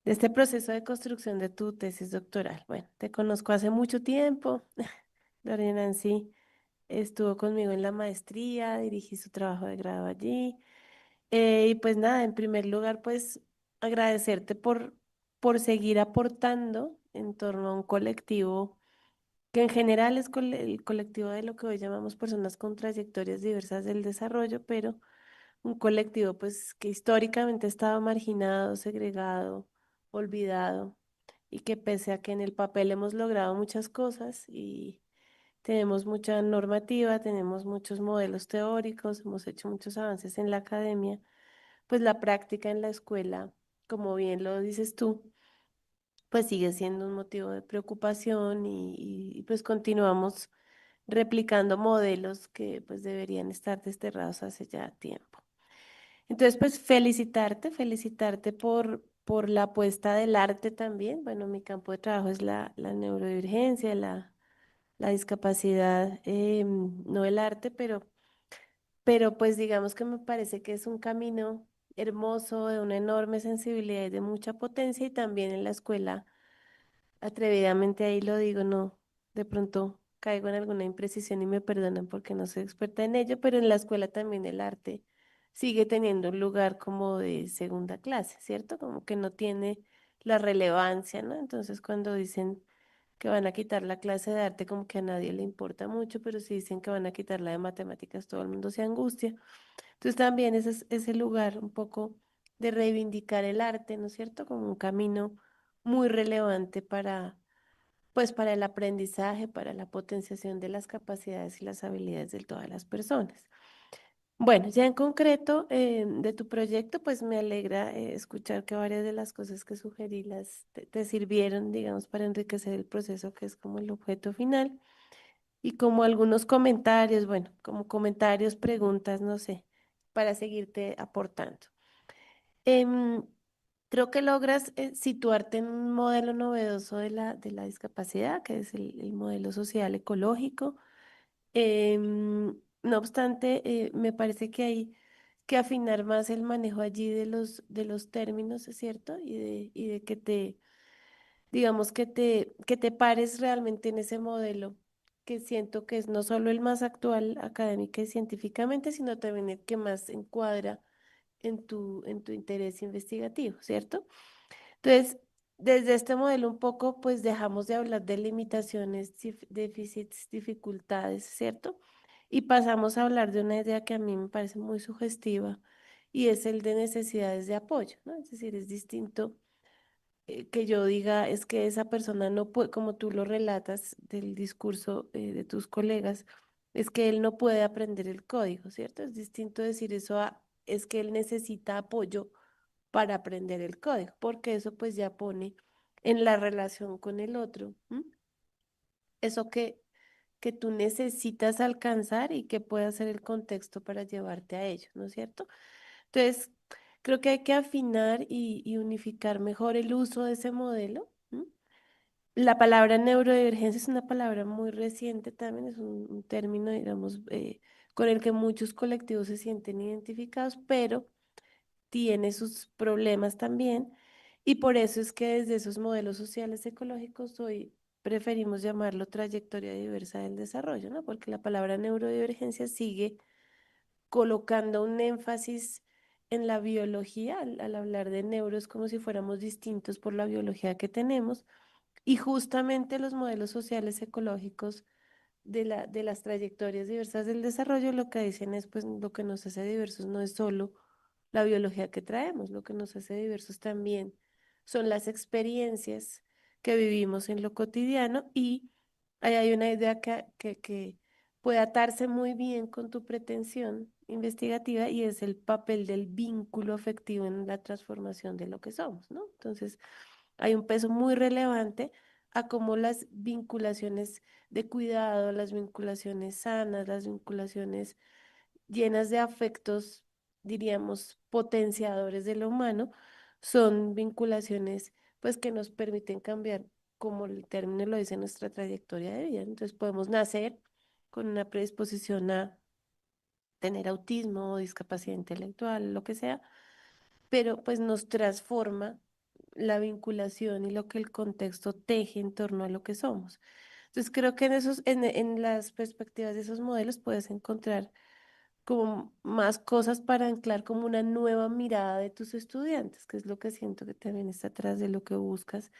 de este proceso de construcción de tu tesis doctoral. Bueno, te conozco hace mucho tiempo. Gloria Nancy estuvo conmigo en la maestría, dirigí su trabajo de grado allí. Y pues nada, en primer lugar, pues agradecerte por seguir aportando en torno a un colectivo que en general es el colectivo de lo que hoy llamamos personas con trayectorias diversas del desarrollo, pero un colectivo pues que históricamente estaba marginado, segregado, olvidado, y que pese a que en el papel hemos logrado muchas cosas y tenemos mucha normativa, tenemos muchos modelos teóricos, hemos hecho muchos avances en la academia, pues la práctica en la escuela, como bien lo dices tú, pues sigue siendo un motivo de preocupación y, pues continuamos replicando modelos que pues deberían estar desterrados hace ya tiempo. Entonces, pues felicitarte por la apuesta del arte también. Bueno, mi campo de trabajo es la neurodivergencia, la discapacidad, no el arte, pero pues digamos que me parece que es un camino hermoso, de una enorme sensibilidad y de mucha potencia, y también en la escuela, atrevidamente ahí lo digo, no, de pronto caigo en alguna imprecisión y me perdonan porque no soy experta en ello, pero en la escuela también el arte sigue teniendo un lugar como de segunda clase, ¿cierto? Como que no tiene la relevancia, ¿no? Entonces cuando dicen que van a quitar la clase de arte, como que a nadie le importa mucho, pero si dicen que van a quitar la de matemáticas, todo el mundo se angustia. Entonces también ese es ese lugar un poco de reivindicar el arte, ¿no es cierto? Como un camino muy relevante pues para el aprendizaje, para la potenciación de las capacidades y las habilidades de todas las personas. Bueno, ya en concreto de tu proyecto, pues me alegra escuchar que varias de las cosas que sugerí te sirvieron, digamos, para enriquecer el proceso, que es como el objeto final, y como algunos comentarios, bueno, como comentarios, preguntas, no sé, para seguirte aportando. Em, Creo que logras situarte en un modelo novedoso de la discapacidad, que es el modelo social ecológico. No obstante, me parece que hay que afinar más el manejo allí de los términos, ¿es cierto? Y de digamos, que te pares realmente en ese modelo, que siento que es no solo el más actual académica y científicamente, sino también el que más encuadra en tu interés investigativo, ¿cierto? Entonces, desde este modelo un poco, pues dejamos de hablar de limitaciones, déficits, dificultades, ¿cierto? Y pasamos a hablar de una idea que a mí me parece muy sugestiva, y es el de necesidades de apoyo, ¿no? Es decir, es distinto que yo diga es que esa persona no puede, como tú lo relatas del discurso de tus colegas, es que él no puede aprender el código, ¿cierto? Es distinto decir eso a es que él necesita apoyo para aprender el código, porque eso pues ya pone en la relación con el otro, ¿m? Eso que tú necesitas alcanzar y que pueda ser el contexto para llevarte a ello, ¿no es cierto? Entonces, creo que hay que afinar y unificar mejor el uso de ese modelo. ¿M? La palabra neurodivergencia es una palabra muy reciente también, es un término, digamos, con el que muchos colectivos se sienten identificados, pero tiene sus problemas también, y por eso es que desde esos modelos sociales ecológicos hoy preferimos llamarlo trayectoria diversa del desarrollo, ¿no? Porque la palabra neurodivergencia sigue colocando un énfasis en la biología, al hablar de neuro es como si fuéramos distintos por la biología que tenemos, y justamente los modelos sociales ecológicos de las trayectorias diversas del desarrollo lo que dicen es, pues lo que nos hace diversos no es solo la biología que traemos, lo que nos hace diversos también son las experiencias que vivimos en lo cotidiano, y ahí hay una idea que puede atarse muy bien con tu pretensión investigativa, y es el papel del vínculo afectivo en la transformación de lo que somos, ¿no? Entonces, hay un peso muy relevante a cómo las vinculaciones de cuidado, las vinculaciones sanas, las vinculaciones llenas de afectos, diríamos, potenciadores de lo humano, son vinculaciones pues que nos permiten cambiar, como el término lo dice, nuestra trayectoria de vida. Entonces podemos nacer con una predisposición a tener autismo o discapacidad intelectual, lo que sea, pero pues nos transforma la vinculación y lo que el contexto teje en torno a lo que somos. Entonces creo que en las perspectivas de esos modelos puedes encontrar como más cosas para anclar como una nueva mirada de tus estudiantes, que es lo que siento que también está atrás de lo que buscas,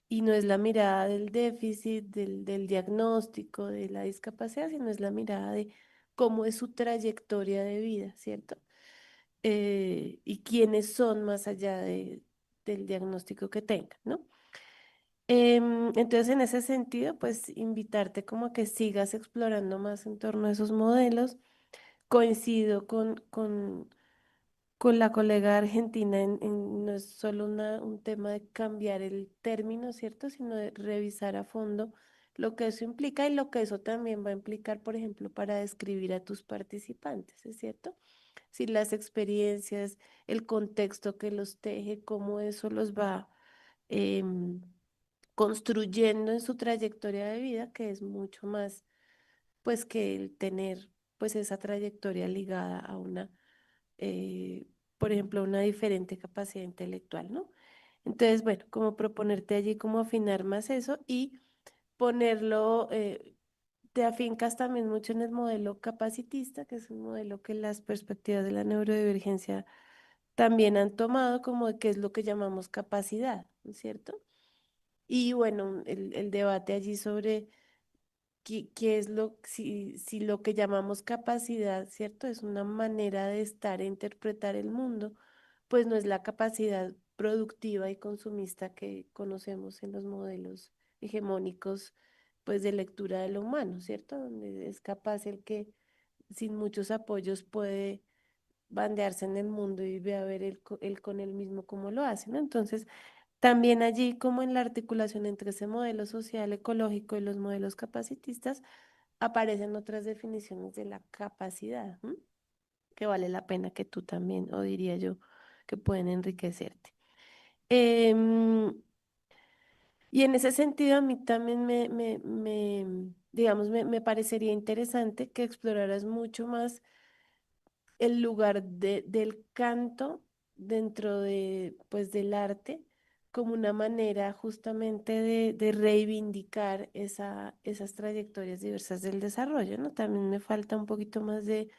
y no es la mirada del déficit, del diagnóstico, de la discapacidad, sino es la mirada de cómo es su trayectoria de vida, ¿cierto? Y quiénes son más allá del diagnóstico que tengan, ¿no? Entonces, en ese sentido, pues invitarte como a que sigas explorando más en torno a esos modelos. Coincido con la colega argentina no es solo un tema de cambiar el término, ¿cierto? Sino de revisar a fondo lo que eso implica y lo que eso también va a implicar, por ejemplo, para describir a tus participantes, ¿es cierto? Si las experiencias, el contexto que los teje, cómo eso los va em, construyendo en su trayectoria de vida, que es mucho más, pues, que el tener, pues, esa trayectoria ligada a una eh, por ejemplo, una diferente capacidad intelectual, ¿no? Entonces, bueno, como proponerte allí cómo afinar más eso y ponerlo, te afincas también mucho en el modelo capacitista, que es un modelo que las perspectivas de la neurodivergencia también han tomado como de qué es lo que llamamos capacidad, ¿no es cierto? Y bueno, el debate allí sobre qué es si lo que llamamos capacidad, ¿cierto? Es una manera de estar e interpretar el mundo, pues no es la capacidad productiva y consumista que conocemos en los modelos hegemónicos, pues de lectura de lo humano, ¿cierto? Donde es capaz el que sin muchos apoyos puede bandearse en el mundo y ve a ver él con él mismo cómo lo hace, ¿no? Entonces, también allí, como en la articulación entre ese modelo social ecológico y los modelos capacitistas, aparecen otras definiciones de la capacidad, ¿m? Que vale la pena que tú también, o diría yo, que pueden enriquecerte. Em, y en ese sentido, a mí también digamos, me parecería interesante que exploraras mucho más el lugar del canto dentro de, pues, del arte como una manera justamente de reivindicar esas trayectorias diversas del desarrollo, ¿no? También me falta un poquito más de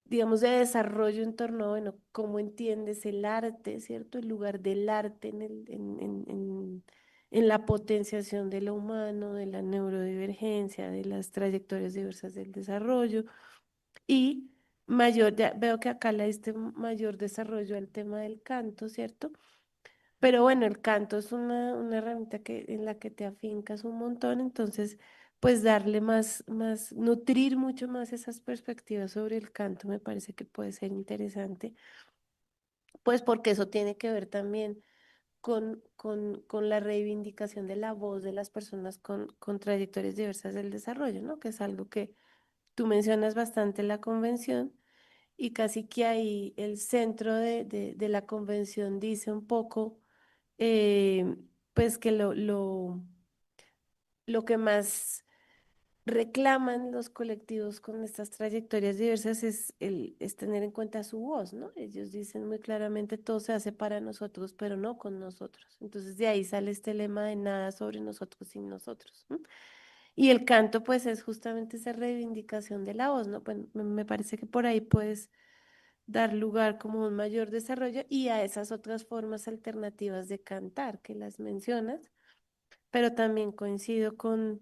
digamos, de desarrollo en torno a, bueno, cómo entiendes el arte, ¿cierto? El lugar del arte en la potenciación de lo humano, de la neurodivergencia, de las trayectorias diversas del desarrollo y mayor, ya veo que acá le diste mayor desarrollo al tema del canto, ¿cierto? Pero bueno, el canto es una herramienta en la que te afincas un montón, entonces, pues darle nutrir mucho más esas perspectivas sobre el canto me parece que puede ser interesante, pues porque eso tiene que ver también con la reivindicación de la voz de las personas con trayectorias diversas del desarrollo, ¿no? Que es algo que tú mencionas bastante en la convención y casi que ahí el centro de la convención dice un poco, pues que lo que más reclaman los colectivos con estas trayectorias diversas es tener en cuenta su voz, ¿no? Ellos dicen muy claramente todo se hace para nosotros, pero no con nosotros. Entonces de ahí sale este lema de nada sobre nosotros sin nosotros. ¿No? Y el canto, pues, es justamente esa reivindicación de la voz, ¿no? Pues me parece que por ahí puedes dar lugar como a un mayor desarrollo y a esas otras formas alternativas de cantar que las mencionas, pero también coincido con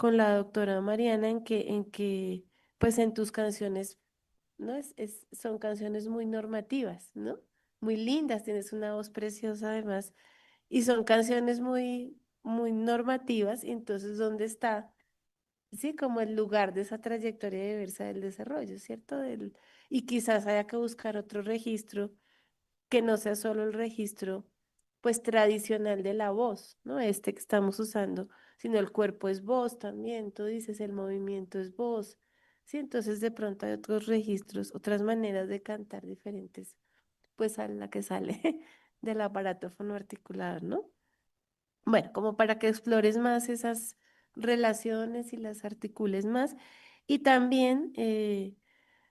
la doctora Mariana en que, pues, en tus canciones, ¿no? Son canciones muy normativas, ¿no? Muy lindas, tienes una voz preciosa además, y son canciones muy, muy normativas, y entonces, ¿dónde está? Sí, como el lugar de esa trayectoria diversa del desarrollo, ¿cierto? Y quizás haya que buscar otro registro que no sea solo el registro, pues, tradicional de la voz, ¿no? Este que estamos usando, sino el cuerpo es voz también, tú dices, el movimiento es voz, ¿sí? Entonces, de pronto hay otros registros, otras maneras de cantar diferentes, pues, a la que sale del aparato fonoarticular, ¿no? Bueno, como para que explores más esas relaciones y las articules más. Y también,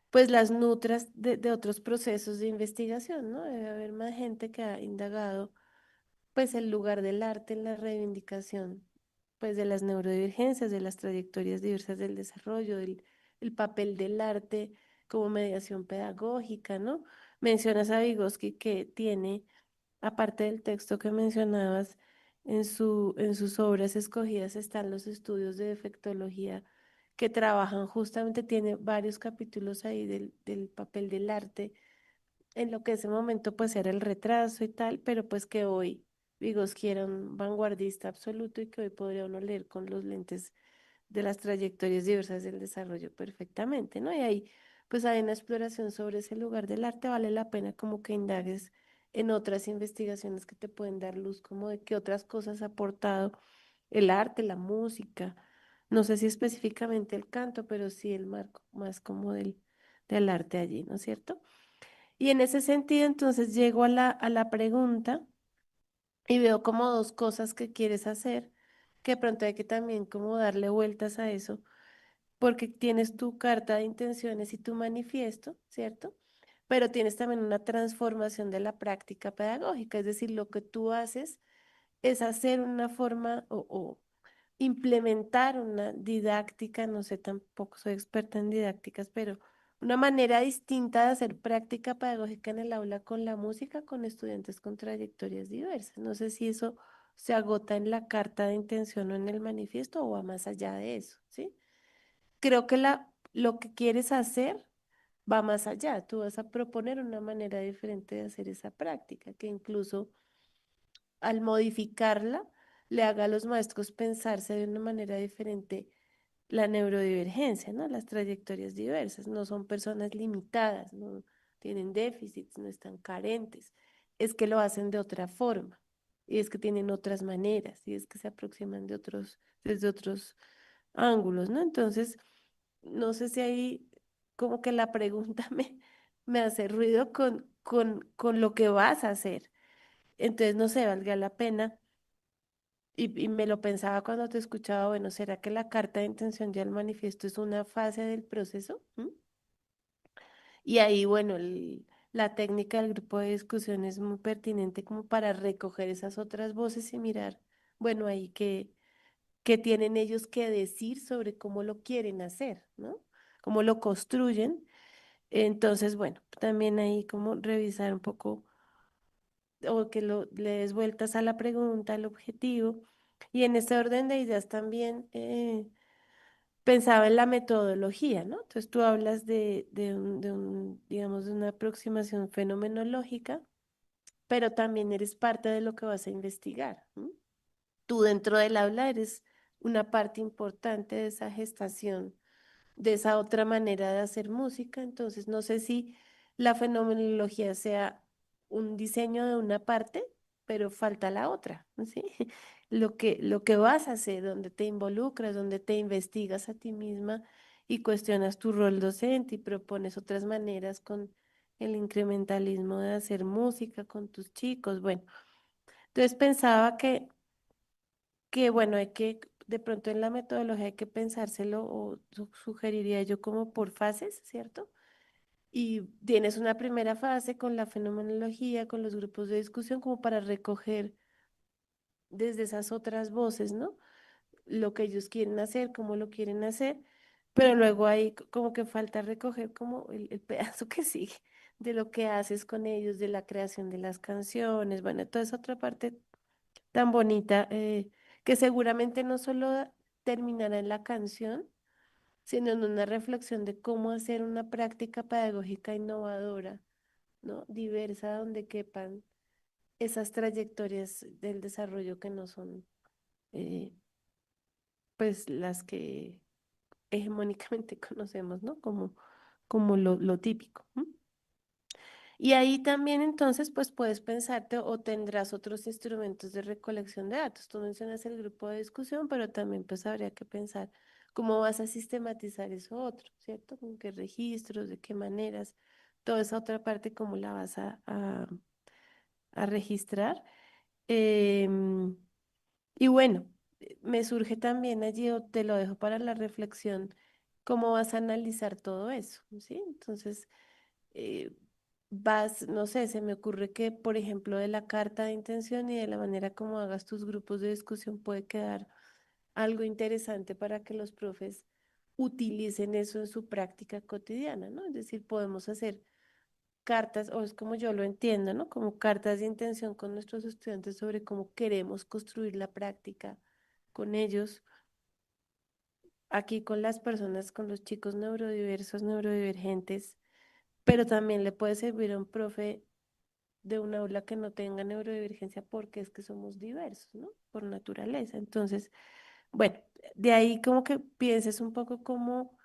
pues, las nutras de otros procesos de investigación, ¿no? Debe haber más gente que ha indagado, pues, el lugar del arte en la reivindicación, pues, de las neurodivergencias, de las trayectorias diversas del desarrollo, el papel del arte como mediación pedagógica, ¿no? Mencionas a Vygotsky que tiene, aparte del texto que mencionabas, en sus obras escogidas están los estudios de defectología que trabajan justamente, tiene varios capítulos ahí del papel del arte en lo que ese momento pues era el retraso y tal, pero pues que hoy Vygotsky era un vanguardista absoluto y que hoy podría uno leer con los lentes de las trayectorias diversas del desarrollo perfectamente, ¿no? Y ahí pues hay una exploración sobre ese lugar del arte, vale la pena como que indagues en otras investigaciones que te pueden dar luz como de qué otras cosas ha aportado el arte, la música, no sé si específicamente el canto, pero sí el marco más como del arte allí, ¿no es cierto? Y en ese sentido, entonces llego a la pregunta y veo como dos cosas que quieres hacer, que de pronto hay que también como darle vueltas a eso, porque tienes tu carta de intenciones y tu manifiesto, ¿cierto? Pero tienes también una transformación de la práctica pedagógica, es decir, lo que tú haces es hacer una forma o implementar una didáctica, no sé, tampoco soy experta en didácticas, pero una manera distinta de hacer práctica pedagógica en el aula con la música, con estudiantes con trayectorias diversas. No sé si eso se agota en la carta de intención o en el manifiesto o va más allá de eso, ¿sí? Creo que lo que quieres hacer va más allá. Tú vas a proponer una manera diferente de hacer esa práctica, que incluso al modificarla, le haga a los maestros pensarse de una manera diferente la neurodivergencia, ¿no? Las trayectorias diversas. No son personas limitadas, no tienen déficits, no están carentes. Es que lo hacen de otra forma. Y es que tienen otras maneras, y es que se aproximan desde otros ángulos, ¿no? Entonces, no sé si ahí como que la pregunta me hace ruido con lo que vas a hacer. Entonces, no sé, valga la pena. Y me lo pensaba cuando te escuchaba, bueno, ¿será que la carta de intención ya el manifiesto es una fase del proceso? ¿Mm? Y ahí, bueno, la técnica del grupo de discusión es muy pertinente como para recoger esas otras voces y mirar, bueno, ahí qué tienen ellos que decir sobre cómo lo quieren hacer, ¿no? Cómo lo construyen. Entonces, bueno, también ahí como revisar un poco o que le des vueltas a la pregunta, al objetivo. Y en este orden de ideas también pensaba en la metodología, ¿no? Entonces tú hablas digamos, de una aproximación fenomenológica, pero también eres parte de lo que vas a investigar. ¿M? Tú dentro del aula eres una parte importante de esa gestación de esa otra manera de hacer música. Entonces, no sé si la fenomenología sea un diseño de una parte, pero falta la otra, ¿sí? Lo que vas a hacer, donde te involucras, donde te investigas a ti misma y cuestionas tu rol docente y propones otras maneras con el incrementalismo de hacer música con tus chicos. Bueno, entonces pensaba que bueno, hay que de pronto en la metodología hay que pensárselo o sugeriría yo como por fases, ¿cierto? Y tienes una primera fase con la fenomenología, con los grupos de discusión, como para recoger desde esas otras voces, ¿no? Lo que ellos quieren hacer, cómo lo quieren hacer, pero luego hay como que falta recoger como el pedazo que sigue de lo que haces con ellos, de la creación de las canciones, bueno, toda esa otra parte tan bonita que seguramente no solo terminará en la canción, sino en una reflexión de cómo hacer una práctica pedagógica innovadora, ¿no? Diversa, donde quepan esas trayectorias del desarrollo que no son, eh, pues, las que hegemónicamente conocemos, ¿no? Como lo típico. ¿M? Y ahí también entonces pues puedes pensarte o tendrás otros instrumentos de recolección de datos. Tú mencionas el grupo de discusión, pero también pues habría que pensar cómo vas a sistematizar eso otro, ¿cierto? ¿Con qué registros, de qué maneras? Toda esa otra parte, ¿cómo la vas a registrar? Em, y bueno, me surge también allí, o te lo dejo para la reflexión, cómo vas a analizar todo eso, ¿sí? Entonces, eh, no sé, se me ocurre que, por ejemplo, de la carta de intención y de la manera como hagas tus grupos de discusión puede quedar algo interesante para que los profes utilicen eso en su práctica cotidiana, ¿no? Es decir, podemos hacer cartas, o es como yo lo entiendo, ¿no? Como cartas de intención con nuestros estudiantes sobre cómo queremos construir la práctica con ellos, aquí con las personas, con los chicos neurodiversos, neurodivergentes, pero también le puede servir a un profe de un aula que no tenga neurodivergencia porque es que somos diversos, ¿no? Por naturaleza. Entonces, bueno, de ahí como que pienses un poco cómo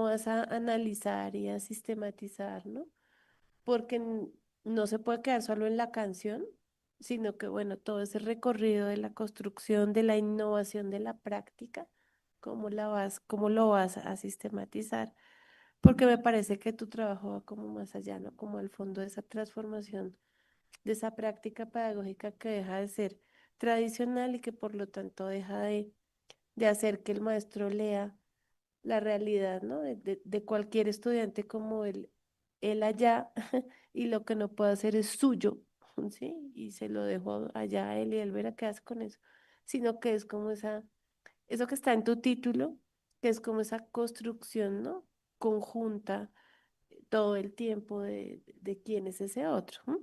vas a analizar y a sistematizar, ¿no? Porque no se puede quedar solo en la canción, sino que, bueno, todo ese recorrido de la construcción, de la innovación de la práctica, cómo lo vas a sistematizar, porque me parece que tu trabajo va como más allá, ¿no? Como al fondo de esa transformación, de esa práctica pedagógica que deja de ser tradicional y que por lo tanto deja de hacer que el maestro lea la realidad, ¿no? De cualquier estudiante como él allá, y lo que no puede hacer es suyo, ¿sí? Y se lo dejo allá a él y él verá qué hace con eso, sino que es como eso que está en tu título, que es como esa construcción, ¿no? Conjunta todo el tiempo de quién es ese otro. ¿M?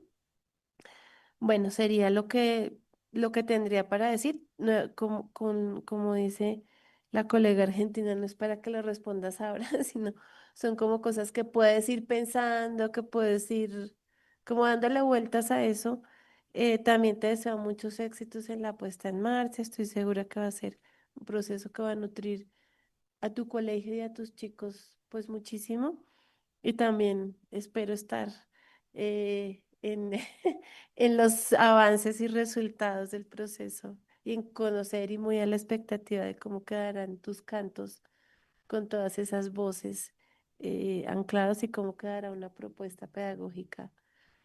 Bueno, sería lo que tendría para decir. No, como dice la colega argentina, no es para que lo respondas ahora, sino son como cosas que puedes ir pensando, que puedes ir como dándole vueltas a eso. También te deseo muchos éxitos en la puesta en marcha. Estoy segura que va a ser un proceso que va a nutrir a tu colegio y a tus chicos, pues muchísimo. Y también espero estar en, en los avances y resultados del proceso y en conocer y muy a la expectativa de cómo quedarán tus cantos con todas esas voces anclados y cómo quedará una propuesta pedagógica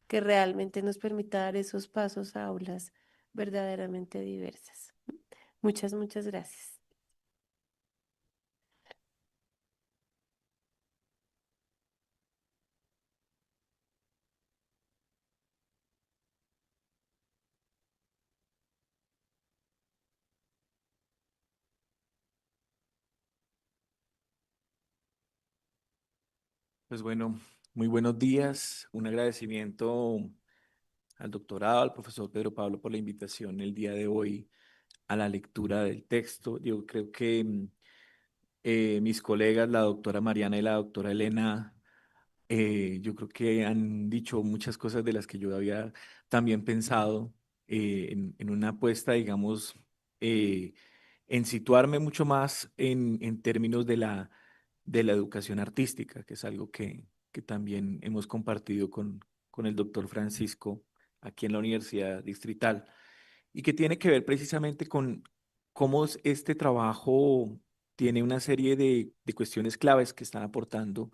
que realmente nos permita dar esos pasos a aulas verdaderamente diversas. Muchas, muchas gracias. Pues bueno, muy buenos días. Un agradecimiento al doctorado, al profesor Pedro Pablo por la invitación el día de hoy a la lectura del texto. Yo creo que mis colegas, la doctora Mariana y la doctora Elena, yo creo que han dicho muchas cosas de las que yo había también pensado en una apuesta, digamos, eh, en situarme mucho más en términos de la educación artística, que es algo que también hemos compartido con el doctor Francisco aquí en la Universidad Distrital y que tiene que ver precisamente con cómo este trabajo tiene una serie de cuestiones claves que están aportando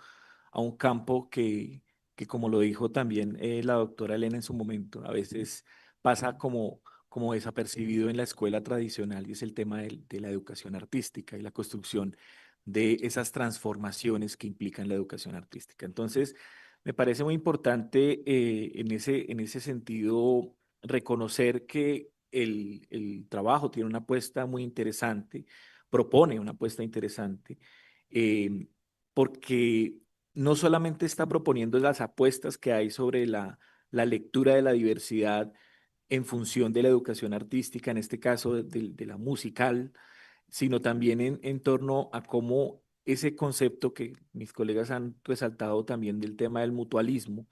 a un campo que como lo dijo también la doctora Elena en su momento, a veces pasa como como desapercibido en la escuela tradicional y es el tema de la educación artística y la construcción de esas transformaciones que implican la educación artística. Entonces, me parece muy importante en ese sentido reconocer que el trabajo tiene una apuesta muy interesante, propone una apuesta interesante, eh, porque no solamente está proponiendo las apuestas que hay sobre la lectura de la diversidad en función de la educación artística, en este caso de la musical, sino también en torno a cómo ese concepto que mis colegas han resaltado también del tema del mutualismo,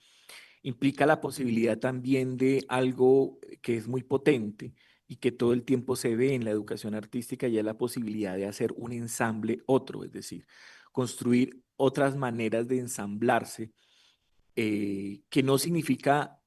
implica la posibilidad también de algo que es muy potente y que todo el tiempo se ve en la educación artística y es la posibilidad de hacer un ensamble otro, es decir, construir otras maneras de ensamblarse, que no significa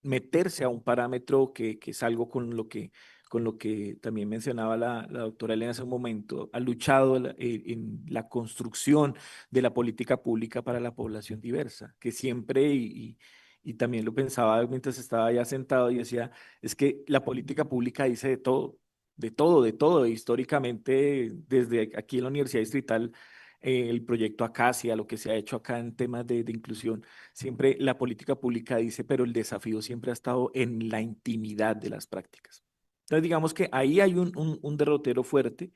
meterse a un parámetro que es algo con lo que también mencionaba la doctora Elena hace un momento, ha luchado en la construcción de la política pública para la población diversa, que siempre, y también lo pensaba mientras estaba allá sentado y decía, es que la política pública dice de todo, de todo, de todo. Históricamente, desde aquí en la Universidad Distrital, el proyecto Acacia, lo que se ha hecho acá en temas de inclusión, siempre la política pública dice, pero el desafío siempre ha estado en la intimidad de las prácticas. Entonces, digamos que ahí hay un derrotero fuerte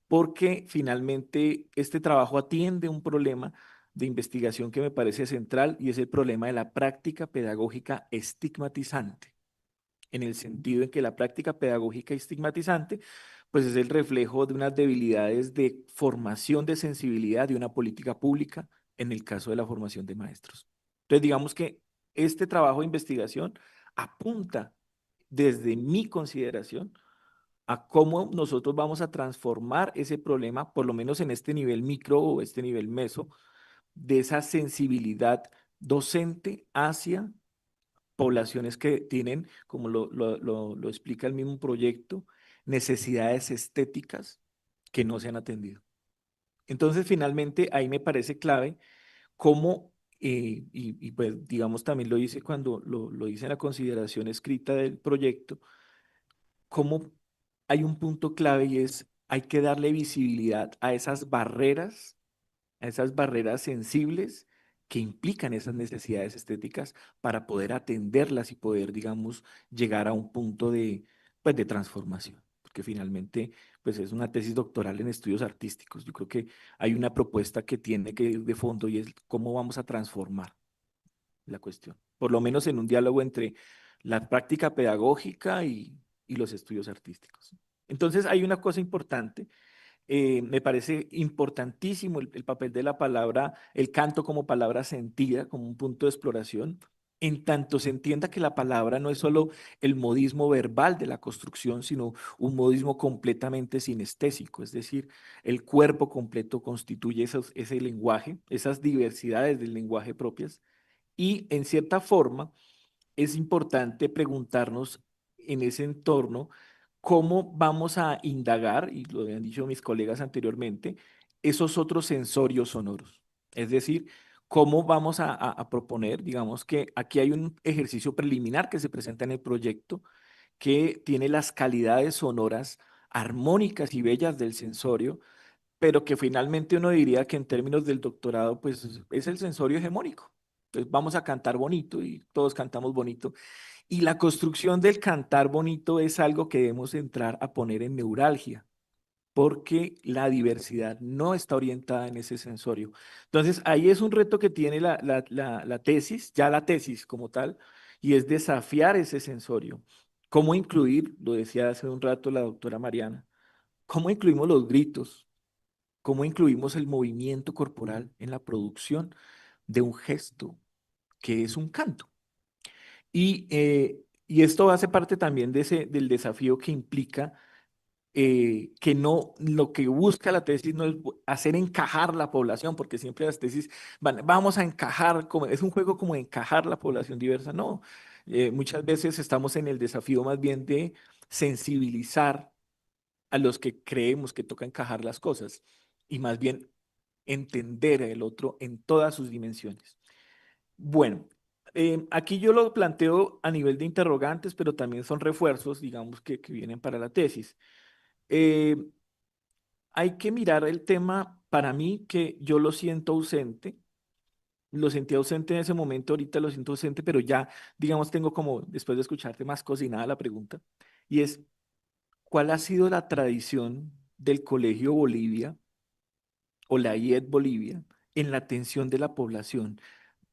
porque finalmente este trabajo atiende un problema de investigación que me parece central y es el problema de la práctica pedagógica estigmatizante, en el sentido en que la práctica pedagógica estigmatizante pues es el reflejo de unas debilidades de formación de sensibilidad de una política pública en el caso de la formación de maestros. Entonces, digamos que este trabajo de investigación apunta desde mi consideración a cómo nosotros vamos a transformar ese problema, por lo menos en este nivel micro o este nivel meso, de esa sensibilidad docente hacia poblaciones que tienen, como lo explica el mismo proyecto, necesidades estéticas que no se han atendido. Entonces, finalmente, ahí me parece clave cómo, pues digamos también lo hice cuando lo hice en la consideración escrita del proyecto, cómo hay un punto clave y es, hay que darle visibilidad a esas barreras sensibles que implican esas necesidades estéticas para poder atenderlas y poder, digamos, llegar a un punto de, pues, de transformación. Porque finalmente, pues es una tesis doctoral en estudios artísticos. Yo creo que hay una propuesta que tiene que ir de fondo y es cómo vamos a transformar la cuestión. Por lo menos en un diálogo entre la práctica pedagógica y los estudios artísticos. Entonces, hay una cosa importante, me parece importantísimo el papel de la palabra, el canto como palabra sentida, como un punto de exploración, en tanto se entienda que la palabra no es solo el modismo verbal de la construcción, sino un modismo completamente sinestésico, es decir, el cuerpo completo constituye ese lenguaje, esas diversidades del lenguaje propias, y en cierta forma es importante preguntarnos en ese entorno cómo vamos a indagar, y lo habían dicho mis colegas anteriormente, esos otros sensorios sonoros. Es decir, cómo vamos a proponer, digamos que aquí hay un ejercicio preliminar que se presenta en el proyecto que tiene las calidades sonoras armónicas y bellas del sensorio, pero que finalmente uno diría que en términos del doctorado, pues es el sensorio hegemónico. Entonces vamos a cantar bonito y todos cantamos bonito. Y la construcción del cantar bonito es algo que debemos entrar a poner en neuralgia, porque la diversidad no está orientada en ese sensorio. Entonces ahí es un reto que tiene la tesis, ya la tesis como tal, y es desafiar ese sensorio. ¿Cómo incluir, lo decía hace un rato la doctora Mariana, cómo incluimos los gritos? ¿Cómo incluimos el movimiento corporal en la producción de un gesto que es un canto? Y esto hace parte también del desafío que implica que no, lo que busca la tesis no es hacer encajar la población, porque siempre las tesis vamos a encajar, como, es un juego como encajar la población diversa. No, muchas veces estamos en el desafío más bien de sensibilizar a los que creemos que toca encajar las cosas y más bien entender el otro en todas sus dimensiones. Bueno, Aquí yo lo planteo a nivel de interrogantes, pero también son refuerzos, digamos, que vienen para la tesis. Eh, Hay que mirar el tema, para mí, que yo lo siento ausente. Lo sentí ausente en ese momento, ahorita lo siento ausente, pero ya, digamos, tengo como, después de escucharte más cocinada la pregunta, y es, ¿cuál ha sido la tradición del Colegio Bolivia o la IED Bolivia en la atención de la población?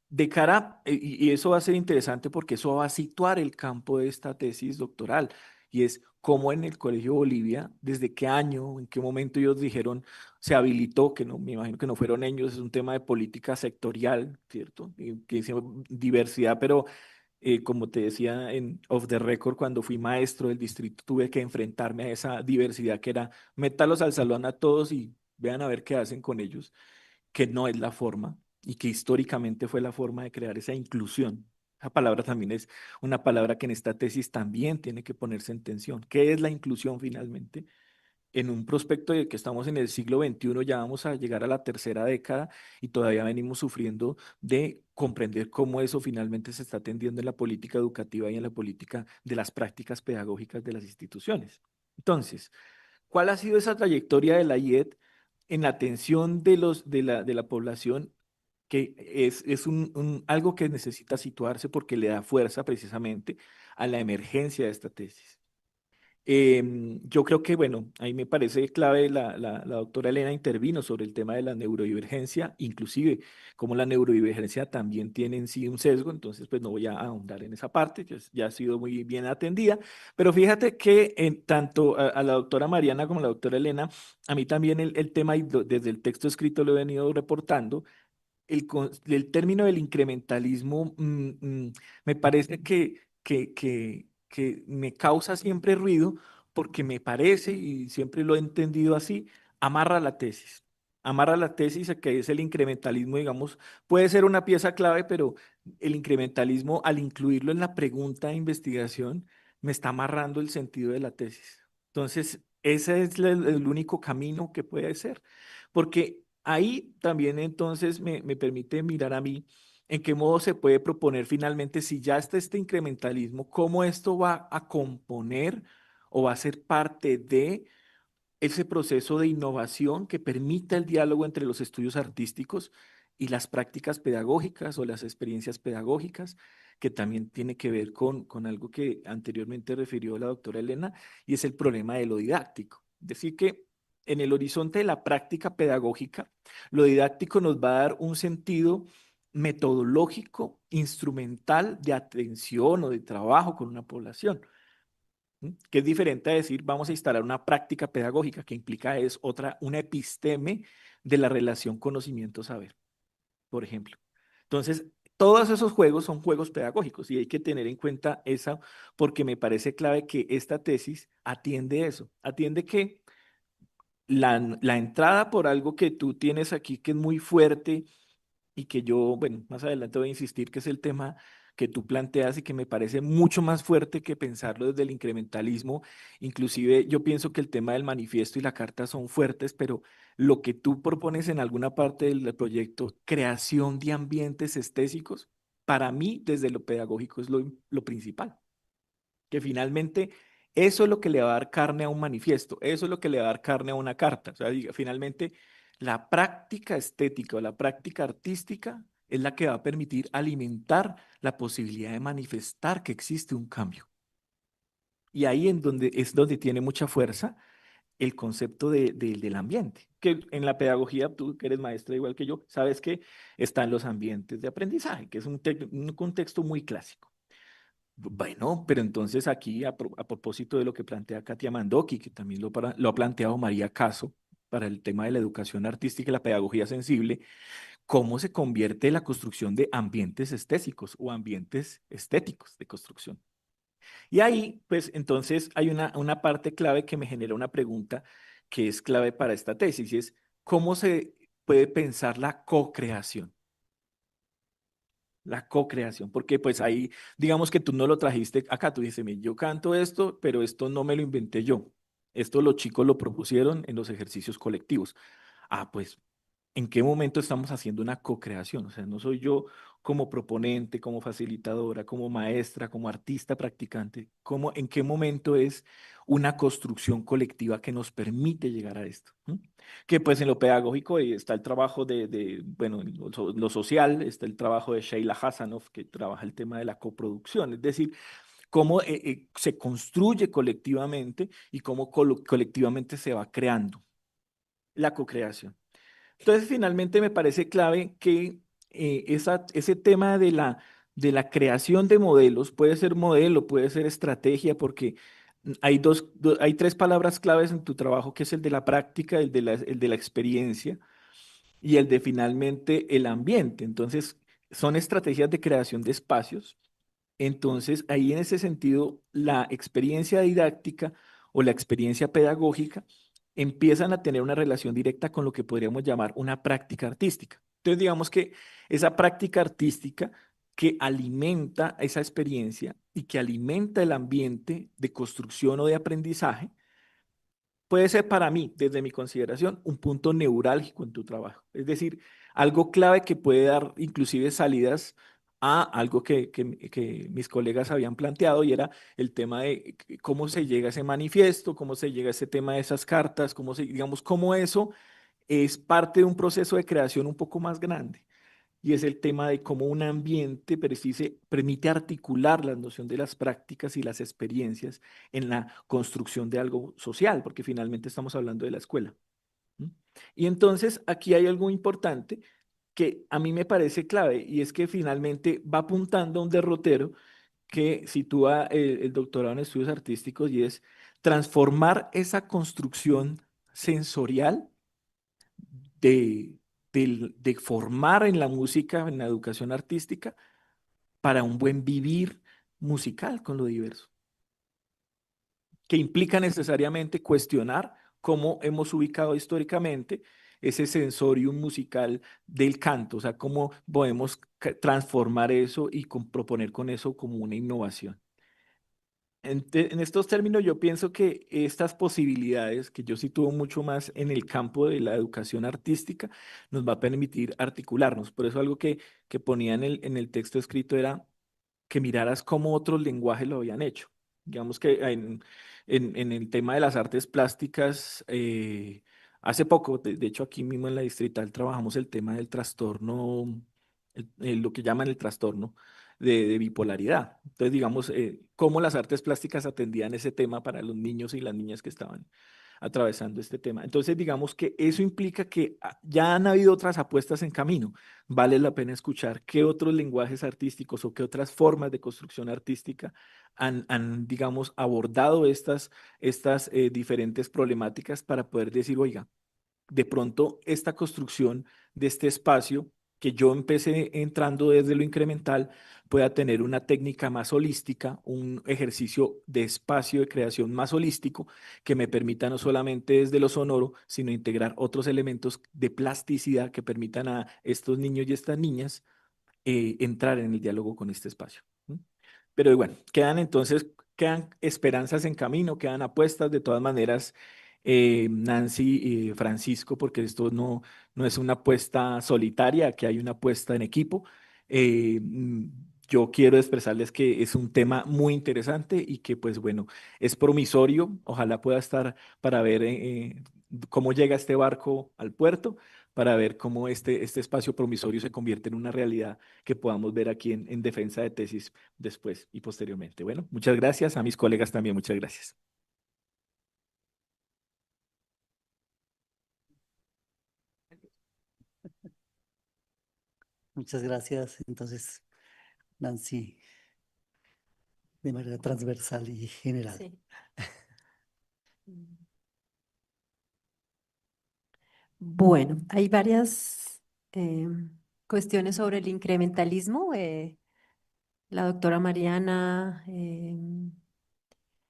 De cara, y eso va a ser interesante porque eso va a situar el campo de esta tesis doctoral, y es cómo en el Colegio Bolivia, desde qué año, en qué momento ellos dijeron, se habilitó, que no, me imagino que no fueron ellos, es un tema de política sectorial, ¿cierto? Y que dice diversidad, pero como te decía en Off the Record, cuando fui maestro del distrito, tuve que enfrentarme a esa diversidad que era, métalos al salón a todos y vean a ver qué hacen con ellos, que no es la forma y que históricamente fue la forma de crear esa inclusión. Esa palabra también es una palabra que en esta tesis también tiene que ponerse en tensión. ¿Qué es la inclusión finalmente? En un prospecto de que estamos en el siglo XXI, ya vamos a llegar a la tercera década y todavía venimos sufriendo de comprender cómo eso finalmente se está atendiendo en la política educativa y en la política de las prácticas pedagógicas de las instituciones. Entonces, ¿cuál ha sido esa trayectoria de la IED en la atención de la población? Que es algo que necesita situarse porque le da fuerza precisamente a la emergencia de esta tesis. Yo creo que, bueno, ahí me parece clave la doctora Elena intervino sobre el tema de la neurodivergencia, inclusive como la neurodivergencia también tiene en sí un sesgo, entonces pues no voy a ahondar en esa parte, ya ha sido muy bien atendida, pero fíjate que tanto a la doctora Mariana como a la doctora Elena, a mí también el tema, y desde el texto escrito lo he venido reportando, el término del incrementalismo me parece que me causa siempre ruido porque me parece, y siempre lo he entendido así, amarra la tesis. Amarra la tesis a que es el incrementalismo, digamos, puede ser una pieza clave, pero el incrementalismo, al incluirlo en la pregunta de investigación, me está amarrando el sentido de la tesis. Entonces, ese es el único camino que puede ser, porque ahí también entonces me permite mirar a mí en qué modo se puede proponer finalmente, si ya está este incrementalismo, cómo esto va a componer o va a ser parte de ese proceso de innovación que permita el diálogo entre los estudios artísticos y las prácticas pedagógicas o las experiencias pedagógicas, que también tiene que ver con algo que anteriormente refirió la doctora Elena, y es el problema de lo didáctico. Es decir, que en el horizonte de la práctica pedagógica, lo didáctico nos va a dar un sentido metodológico, instrumental de atención o de trabajo con una población. Que es diferente a decir vamos a instalar una práctica pedagógica, que implica es una episteme de la relación conocimiento-saber, por ejemplo. Entonces, todos esos juegos son juegos pedagógicos y hay que tener en cuenta eso porque me parece clave que esta tesis atiende eso, atiende que la entrada por algo que tú tienes aquí que es muy fuerte y que yo, bueno, más adelante voy a insistir, que es el tema que tú planteas y que me parece mucho más fuerte que pensarlo desde el incrementalismo. Inclusive yo pienso que el tema del manifiesto y la carta son fuertes, pero lo que tú propones en alguna parte del proyecto, creación de ambientes estéticos, para mí desde lo pedagógico es lo principal, que finalmente eso es lo que le va a dar carne a un manifiesto, eso es lo que le va a dar carne a una carta. O sea, finalmente la práctica estética o la práctica artística es la que va a permitir alimentar la posibilidad de manifestar que existe un cambio. Y ahí es donde tiene mucha fuerza el concepto del ambiente, que en la pedagogía, tú que eres maestra igual que yo, sabes que están los ambientes de aprendizaje, que es un contexto muy clásico. Bueno, pero entonces aquí, a propósito de lo que plantea Katia Mandoki, que también lo ha planteado María Caso para el tema de la educación artística y la pedagogía sensible, ¿cómo se convierte la construcción de ambientes estéticos o ambientes estéticos de construcción? Y ahí, pues entonces hay una parte clave que me genera una pregunta que es clave para esta tesis, y es ¿cómo se puede pensar la co-creación? La co-creación, porque pues ahí, digamos que tú no lo trajiste acá, tú dices, "Mire, yo canto esto, pero esto no me lo inventé yo. Esto los chicos lo propusieron en los ejercicios colectivos. Ah, pues, ¿en qué momento estamos haciendo una co-creación? O sea, no soy yo como proponente, como facilitadora, como maestra, como artista practicante, en qué momento es una construcción colectiva que nos permite llegar a esto. ¿M? Que pues en lo pedagógico está el trabajo bueno, en lo social, está el trabajo de Sheila Hasanoff, que trabaja el tema de la coproducción, es decir, cómo se construye colectivamente y cómo colectivamente se va creando la cocreación. Entonces, finalmente me parece clave que ese tema de la creación de modelos, puede ser modelo, puede ser estrategia, porque hay tres palabras claves en tu trabajo, que es el de la práctica, el de la experiencia y el de finalmente el ambiente. Entonces, son estrategias de creación de espacios. Entonces, ahí en ese sentido, la experiencia didáctica o la experiencia pedagógica empiezan a tener una relación directa con lo que podríamos llamar una práctica artística. Entonces, digamos que esa práctica artística que alimenta esa experiencia y que alimenta el ambiente de construcción o de aprendizaje, puede ser para mí, desde mi consideración, un punto neurálgico en tu trabajo. Es decir, algo clave que puede dar inclusive salidas a algo que mis colegas habían planteado, y era el tema de cómo se llega a ese manifiesto, cómo se llega a ese tema de esas cartas, digamos, cómo eso es parte de un proceso de creación un poco más grande. Y es el tema de cómo un ambiente permite articular la noción de las prácticas y las experiencias en la construcción de algo social, porque finalmente estamos hablando de la escuela. ¿M? Y entonces aquí hay algo importante que a mí me parece clave, y es que finalmente va apuntando a un derrotero que sitúa el doctorado en estudios artísticos, y es transformar esa construcción sensorial de, de formar en la música, en la educación artística, para un buen vivir musical con lo diverso, que implica necesariamente cuestionar cómo hemos ubicado históricamente ese sensorium musical del canto, o sea, cómo podemos transformar eso y proponer con eso como una innovación. En estos términos, yo pienso que estas posibilidades, que yo sitúo mucho más en el campo de la educación artística, nos va a permitir articularnos. Por eso algo que ponía en el texto escrito era que miraras cómo otros lenguajes lo habían hecho. Digamos que en el tema de las artes plásticas, hace poco, de hecho aquí mismo en la Distrital trabajamos el tema del trastorno, lo que llaman el trastorno de bipolaridad. Entonces, digamos, cómo las artes plásticas atendían ese tema para los niños y las niñas que estaban atravesando este tema. Entonces, digamos que eso implica que ya han habido otras apuestas en camino. Vale la pena escuchar qué otros lenguajes artísticos o qué otras formas de construcción artística digamos, abordado estas diferentes problemáticas, para poder decir, oiga, de pronto esta construcción de este espacio que yo empecé entrando desde lo incremental pueda tener una técnica más holística, un ejercicio de espacio de creación más holístico, que me permita no solamente desde lo sonoro, sino integrar otros elementos de plasticidad que permitan a estos niños y estas niñas entrar en el diálogo con este espacio. ¿M? Pero bueno, quedan esperanzas en camino, quedan apuestas de todas maneras, Nancy y Francisco, porque esto no es una apuesta solitaria, que hay una apuesta en equipo. Eh, mm, yo quiero expresarles que es un tema muy interesante y que pues bueno, es promisorio, ojalá pueda estar para ver cómo llega este barco al puerto, para ver cómo este espacio promisorio se convierte en una realidad que podamos ver aquí en defensa de tesis después y posteriormente. Bueno, muchas gracias. A mis colegas también, muchas gracias. Muchas gracias. Entonces, Nancy, de manera transversal y general. Sí. Bueno, hay varias cuestiones sobre el incrementalismo. La doctora Mariana,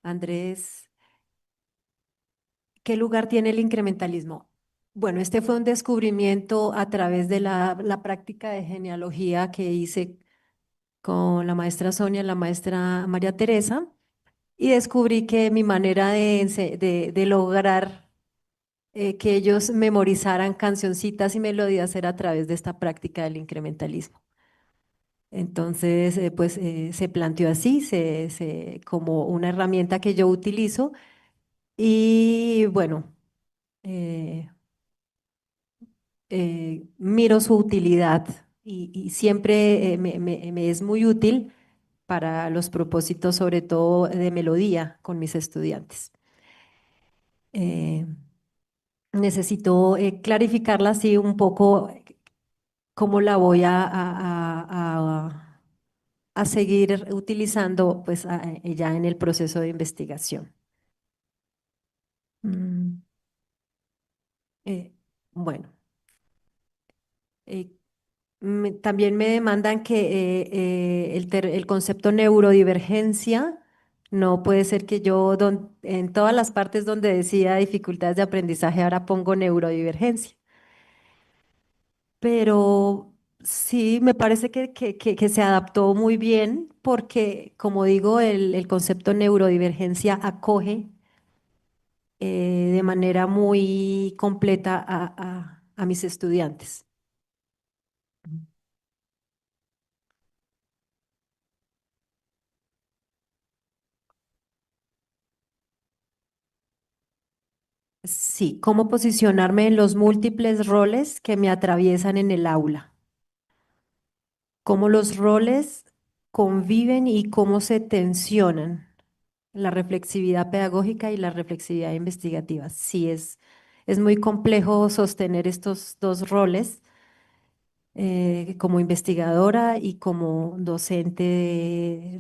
Andrés, ¿qué lugar tiene el incrementalismo? Bueno, este fue un descubrimiento a través de la práctica de genealogía que hice con la maestra Sonia y la maestra María Teresa, y descubrí que mi manera de lograr que ellos memorizaran cancioncitas y melodías era a través de esta práctica del incrementalismo. Entonces, pues se planteó así, como una herramienta que yo utilizo y bueno, eh, miro su utilidad y siempre me es muy útil para los propósitos, sobre todo de melodía con mis estudiantes. Eh, Necesito clarificarla así un poco, cómo la voy a seguir utilizando pues ya en el proceso de investigación. Mm, eh, bueno, eh, también me demandan que el concepto neurodivergencia no puede ser que yo en todas las partes donde decía dificultades de aprendizaje ahora pongo neurodivergencia. Pero sí, me parece que se adaptó muy bien porque, como digo, el concepto neurodivergencia acoge de manera muy completa a mis estudiantes. Sí, cómo posicionarme en los múltiples roles que me atraviesan en el aula, cómo los roles conviven y cómo se tensionan, la reflexividad pedagógica y la reflexividad investigativa. Sí, es muy complejo sostener estos dos roles como investigadora y como docente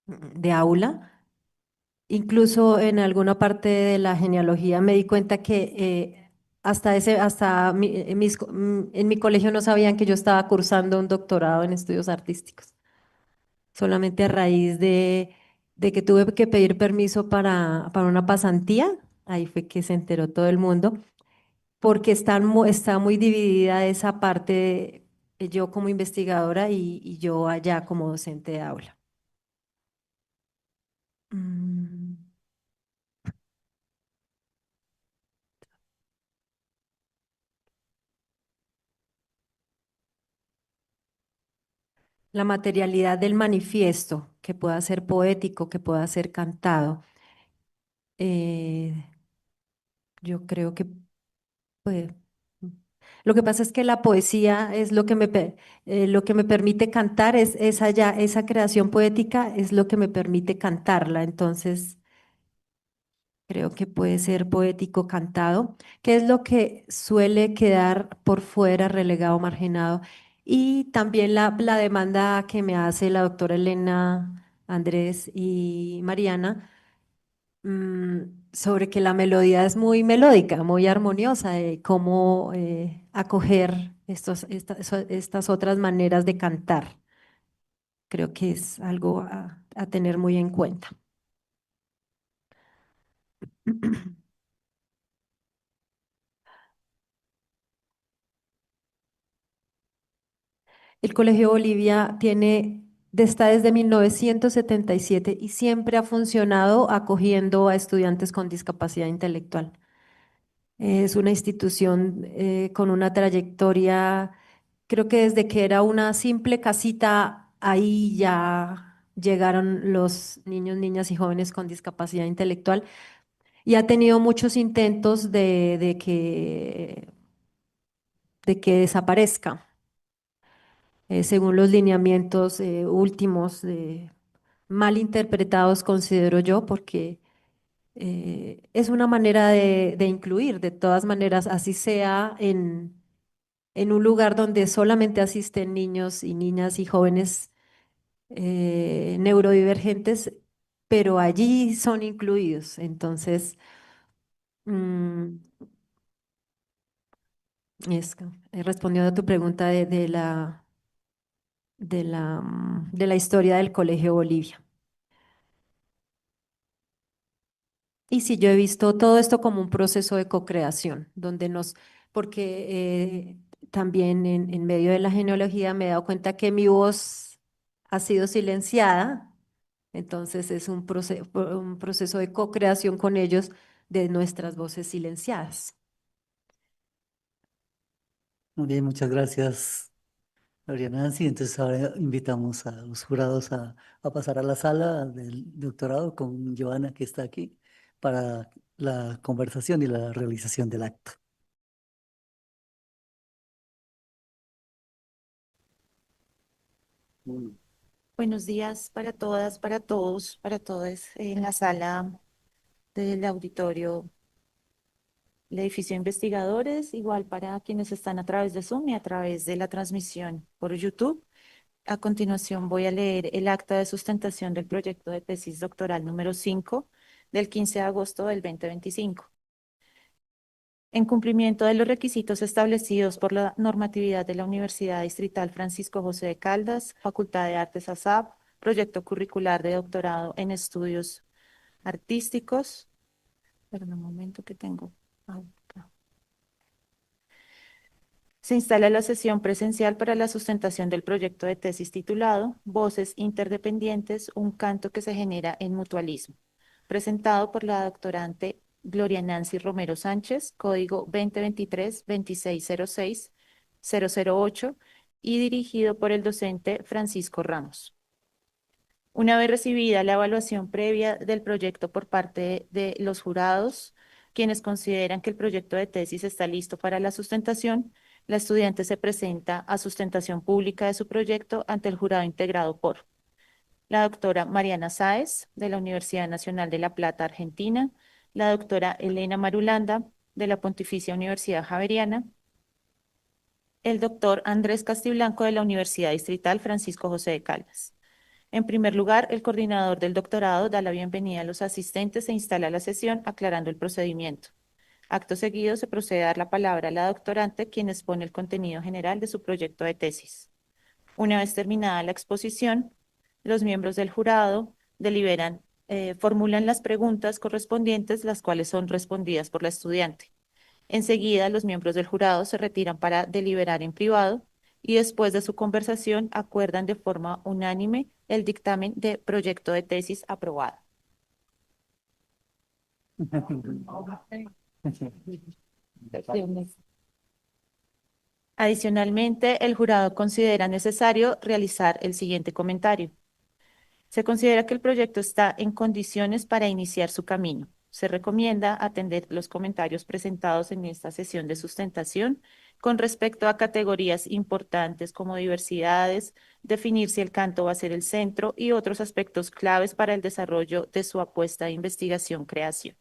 de aula. Incluso en alguna parte de la genealogía me di cuenta que en mi colegio no sabían que yo estaba cursando un doctorado en estudios artísticos. Solamente a raíz de que tuve que pedir permiso para una pasantía, ahí fue que se enteró todo el mundo, porque está muy dividida esa parte de yo como investigadora y yo allá como docente de aula. Mm. La materialidad del manifiesto, que pueda ser poético, que pueda ser cantado. eh, yo creo que puede. Lo que pasa es que la poesía es lo que me permite cantar, esa creación poética es lo que me permite cantarla. Entonces, creo que puede ser poético cantado, que es lo que suele quedar por fuera, relegado, marginado. Y también la demanda que me hace la doctora Elena, Andrés y Mariana, mm, sobre que la melodía es muy melódica, muy armoniosa, cómo acoger estas otras maneras de cantar. Creo que es algo a tener muy en cuenta. El Colegio Bolivia está desde 1977 y siempre ha funcionado acogiendo a estudiantes con discapacidad intelectual. Es una institución con una trayectoria, creo que desde que era una simple casita, ahí ya llegaron los niños, niñas y jóvenes con discapacidad intelectual y ha tenido muchos intentos de que desaparezca según los lineamientos últimos, mal interpretados, considero yo, porque es una manera de incluir, de todas maneras, así sea en un lugar donde solamente asisten niños y niñas y jóvenes neurodivergentes, pero allí son incluidos. Entonces, mm, he respondido a tu pregunta de la historia del Colegio Bolivia. Y sí, yo he visto todo esto como un proceso de co-creación, porque también en medio de la genealogía me he dado cuenta que mi voz ha sido silenciada, entonces es un proceso de co-creación con ellos de nuestras voces silenciadas. Muy bien, muchas gracias, Gloria Nancy. Entonces ahora invitamos a los jurados a pasar a la sala del doctorado con Giovanna, que está aquí, para la conversación y la realización del acto. Buenos días para todas, para todos, para todos en la sala del auditorio del edificio de investigadores, igual para quienes están a través de Zoom y a través de la transmisión por YouTube. A continuación voy a leer el acta de sustentación del proyecto de tesis doctoral número 5 del 15 de agosto del 2025. En cumplimiento de los requisitos establecidos por la normatividad de la Universidad Distrital Francisco José de Caldas, Facultad de Artes ASAP, proyecto curricular de doctorado en estudios artísticos. Perdón, un momento que tengo. Acá. Se instala la sesión presencial para la sustentación del proyecto de tesis titulado Voces interdependientes, un canto que se genera en mutualismo, presentado por la doctorante Gloria Nancy Romero Sánchez, código 2023-2606-008 y dirigido por el docente Francisco Ramos. Una vez recibida la evaluación previa del proyecto por parte de los jurados, quienes consideran que el proyecto de tesis está listo para la sustentación, la estudiante se presenta a sustentación pública de su proyecto ante el jurado integrado por la doctora Mariana Sáez, de la Universidad Nacional de La Plata, Argentina, la doctora Elena Marulanda, de la Pontificia Universidad Javeriana, el doctor Andrés Castiblanco, de la Universidad Distrital Francisco José de Caldas. En primer lugar, el coordinador del doctorado da la bienvenida a los asistentes e instala la sesión aclarando el procedimiento. Acto seguido, se procede a dar la palabra a la doctorante, quien expone el contenido general de su proyecto de tesis. Una vez terminada la exposición, los miembros del jurado deliberan, formulan las preguntas correspondientes, las cuales son respondidas por la estudiante. Enseguida, los miembros del jurado se retiran para deliberar en privado y después de su conversación acuerdan de forma unánime el dictamen de proyecto de tesis aprobado. Adicionalmente, el jurado considera necesario realizar el siguiente comentario. Se considera que el proyecto está en condiciones para iniciar su camino. Se recomienda atender los comentarios presentados en esta sesión de sustentación con respecto a categorías importantes como diversidades, definir si el canto va a ser el centro y otros aspectos claves para el desarrollo de su apuesta de investigación-creación.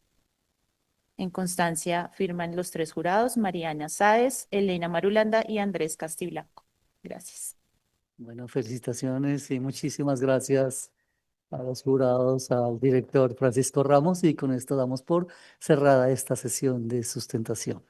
En constancia firman los tres jurados, Mariana Sáez, Elena Marulanda y Andrés Castiblanco. Gracias. Bueno, felicitaciones y muchísimas gracias a los jurados, al director Francisco Ramos, y con esto damos por cerrada esta sesión de sustentación.